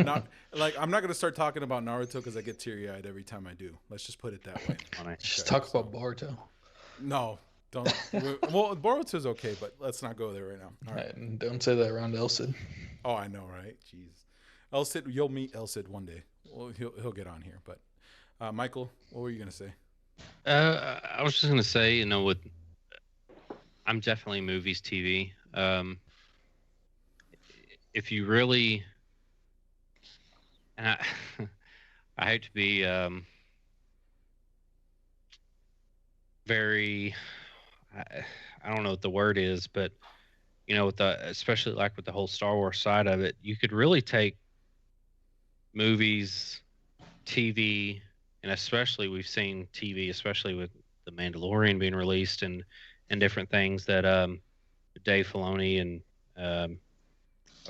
not like I'm not gonna start talking about Naruto because I get teary eyed every time I do. Let's just put it that way. Just talk about Boruto. No, don't. Well, Boruto's okay, but let's not go there right now. All right. And don't say that around Elsid. Oh, I know, right? Jeez, Elsid, you'll meet Elsid one day. Well, he'll get on here, but Michael, what were you gonna say? I was just gonna say, I'm definitely movies, TV. If you really, and I hate to be very, I don't know what the word is, but especially like with the whole Star Wars side of it, you could really take movies, TV, and especially we've seen TV, especially with the Mandalorian being released and different things that Dave Filoni and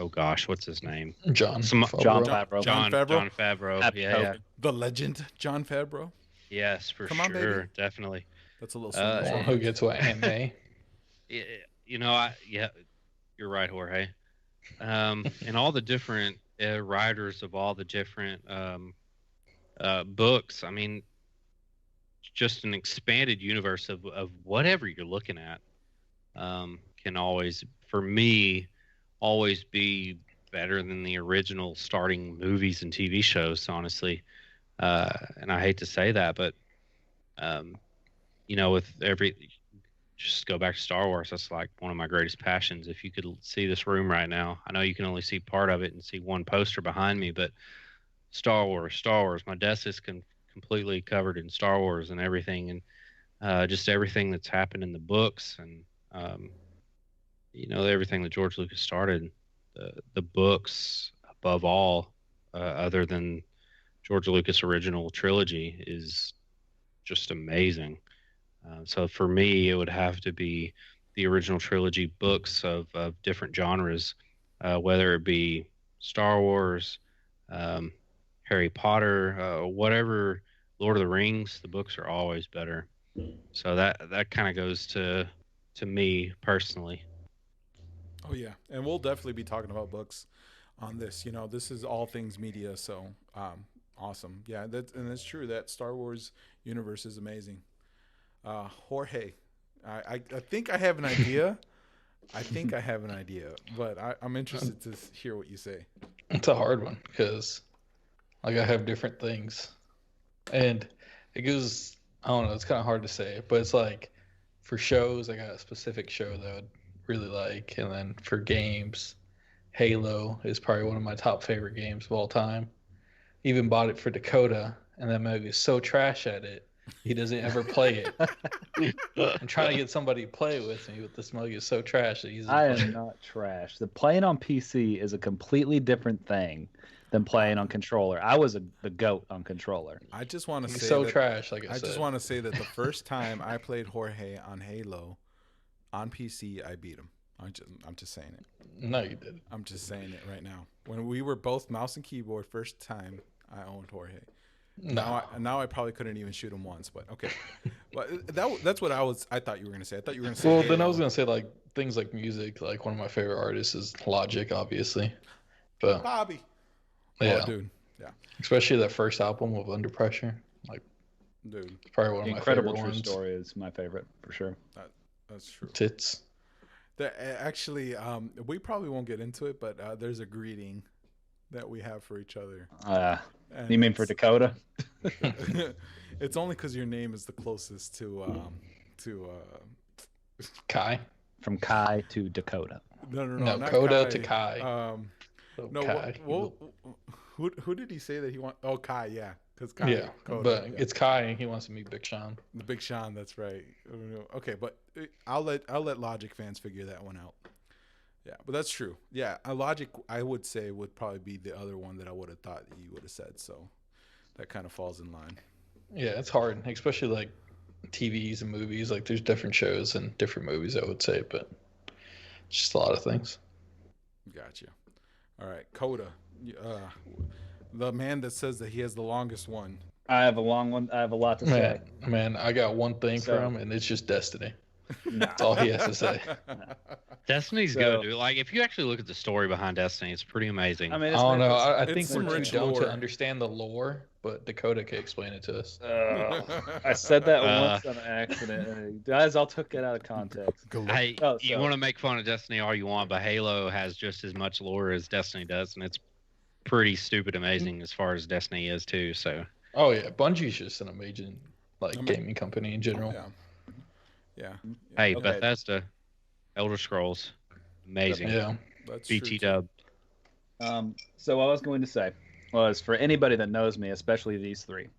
oh gosh, what's his name? John Favreau. John Favreau. John Favreau. Yeah. The legend, John Favreau. Yes, for Come on, sure, baby. Definitely. That's a little. Who gets what anime? Yeah, you're right, Jorge. And all the different writers of all the different books. I mean, just an expanded universe of whatever you're looking at can always, for me, always be better than the original starting movies and TV shows, honestly. And I hate to say that, but with just go back to Star Wars. That's like one of my greatest passions. If you could see this room right now, I know you can only see part of it and see one poster behind me, but Star Wars. My desk is completely covered in Star Wars and everything, and just everything that's happened in the books, and everything that George Lucas started. The books, above all, other than George Lucas' original trilogy, is just amazing. So for me, it would have to be the original trilogy books of different genres, whether it be Star Wars, Harry Potter, whatever, Lord of the Rings. The books are always better. So that kind of goes to me personally. Oh yeah, and we'll definitely be talking about books on this. This is all things media, so awesome. Yeah, that's true. That Star Wars universe is amazing. Jorge, I think I have an idea. But I'm interested to hear what you say. It's a hard one because, I have different things, and it goes. I don't know. It's kind of hard to say, but it's like for shows, I got a specific show that I would really like, and then for games, Halo is probably one of my top favorite games of all time. Even bought it for Dakotah, and that movie is so trash at it. He doesn't ever play it. I'm trying to get somebody to play with me, but this mug is so trash that he's. I am not trash. The playing on PC is a completely different thing than playing on controller. I was the goat on controller. I just want to say so trash. Like I said, just want to say that the first time I played Jorge on Halo on PC, I beat him. I'm just saying it. No, you didn't. I'm just saying it right now. When we were both mouse and keyboard, first time I owned Jorge. No. Now I probably couldn't even shoot him once, but okay. But that's what I thought you were gonna say. I thought you were gonna say. Well, Halo. then I was gonna say like things like music. Like one of my favorite artists is Logic, obviously. But Bobby. yeah, Oh, dude. Yeah. Especially that first album of Under Pressure. Like, dude, it's probably one of my Incredible favorite True ones. Story is my favorite for sure. That's true. Tits. Actually, we probably won't get into it, but there's a greeting that we have for each other. You mean for Dakotah? It's only because your name is the closest to Kai. From Kai to Dakotah. No, No, not Coda Kai. to Kai. No, Kai. who did he say that he want? Oh, Kai, yeah, because Kai. Yeah, Coda, but yeah. it's Kai, and he wants to meet Big Sean. The Big Sean. That's right. Okay, but I'll let Logic fans figure that one out. Yeah, but that's true. Yeah, Logic, I would say, would probably be the other one that I would have thought you would have said. So that kind of falls in line. Yeah, it's hard, especially like TVs and movies. Like, there's different shows and different movies, I would say, but just a lot of things. Gotcha. All right, Coda, the man that says that he has the longest one. I have a long one. I have a lot to say. Man, I got one thing for him, and it's just Destiny. That's all he has to say. Destiny's good, dude. Like, if you actually look at the story behind Destiny, it's pretty amazing. I mean, I don't know. I it's think some we're too rich dumb lore. to understand the lore, but Dakotah can explain it to us. I said that once on accident. Guys, I'll took it out of context. Hey, Oh, you so- want to make fun of Destiny all you want, but Halo has just as much lore as Destiny does, and it's pretty stupid amazing as far as Destiny is too. So. Oh yeah, Bungie's just an amazing gaming company in general. Yeah. Hey, Okay. Bethesda, Elder Scrolls, amazing. Yeah. That's BT true, too. Dub. So what I was going to say was, for anybody that knows me, especially these three,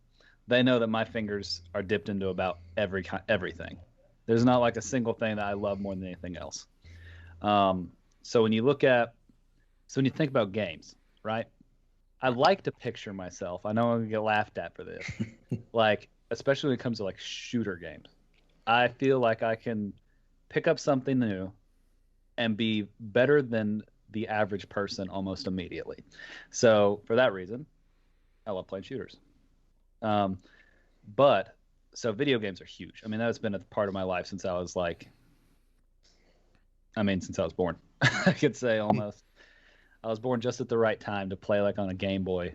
they know that my fingers are dipped into about everything. There's not like a single thing that I love more than anything else. So when you think about games, right? I like to picture myself. I know I'm gonna get laughed at for this. Like, especially when it comes to like shooter games. I feel like I can pick up something new and be better than the average person almost immediately. So for that reason, I love playing shooters. But so video games are huge. I mean, that's been a part of my life since I was born. I could say almost. I was born just at the right time to play like on a Game Boy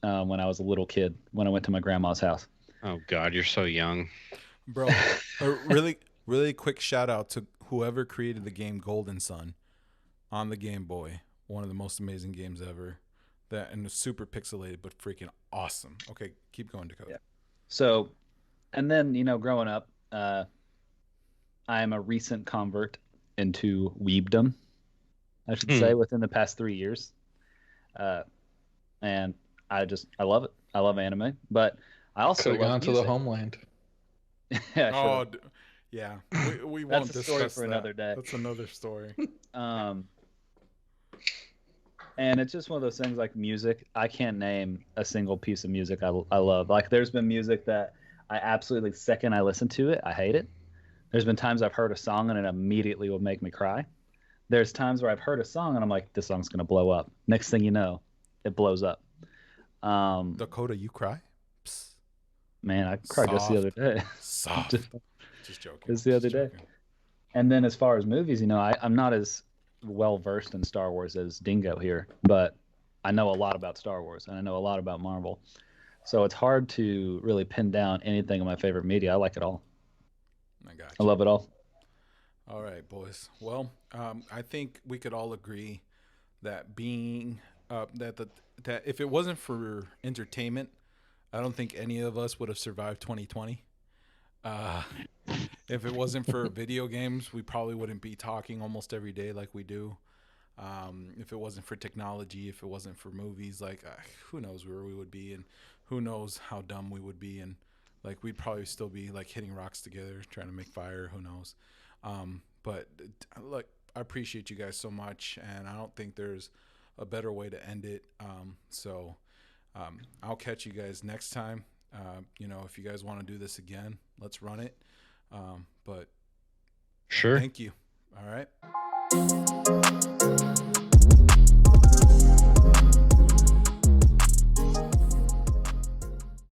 when I was a little kid, when I went to my grandma's house. Oh God, you're so young. Bro, a really quick shout out to whoever created the game Golden Sun on the Game Boy. One of the most amazing games ever. That and it's super pixelated, but freaking awesome. Okay, keep going, Dakotah. Yeah. So, and then growing up, I am a recent convert into weebdom, I should say, within the past 3 years. And I love it. I love anime, but I also Could have love gone to music. the homeland. Yeah, Oh, sure. yeah. We won't That's a discuss story for that. another day. That's another story. And it's just one of those things like music. I can't name a single piece of music I love. Like there's been music that I absolutely, second I listen to it, I hate it. There's been times I've heard a song and it immediately will make me cry. There's times where I've heard a song and I'm like, this song's going to blow up. Next thing you know, it blows up. Dakotah, you cry? Psst. Man, I cried just the other day. Soft. Just joking. Just the other day. And then as far as movies, I'm not as well versed in Star Wars as Dingo here, but I know a lot about Star Wars and I know a lot about Marvel. So it's hard to really pin down anything in my favorite media. I like it all. I got you. I love it all. All right, boys. Well, I think we could all agree that being that if it wasn't for entertainment, I don't think any of us would have survived 2020. If it wasn't for video games, we probably wouldn't be talking almost every day like we do. If it wasn't for technology, if it wasn't for movies, like who knows where we would be, and who knows how dumb we would be, and like we'd probably still be like hitting rocks together trying to make fire. Who knows? But look, I appreciate you guys so much, and I don't think there's a better way to end it. So I'll catch you guys next time. If you guys want to do this again, let's run it. But Sure. thank you. All right.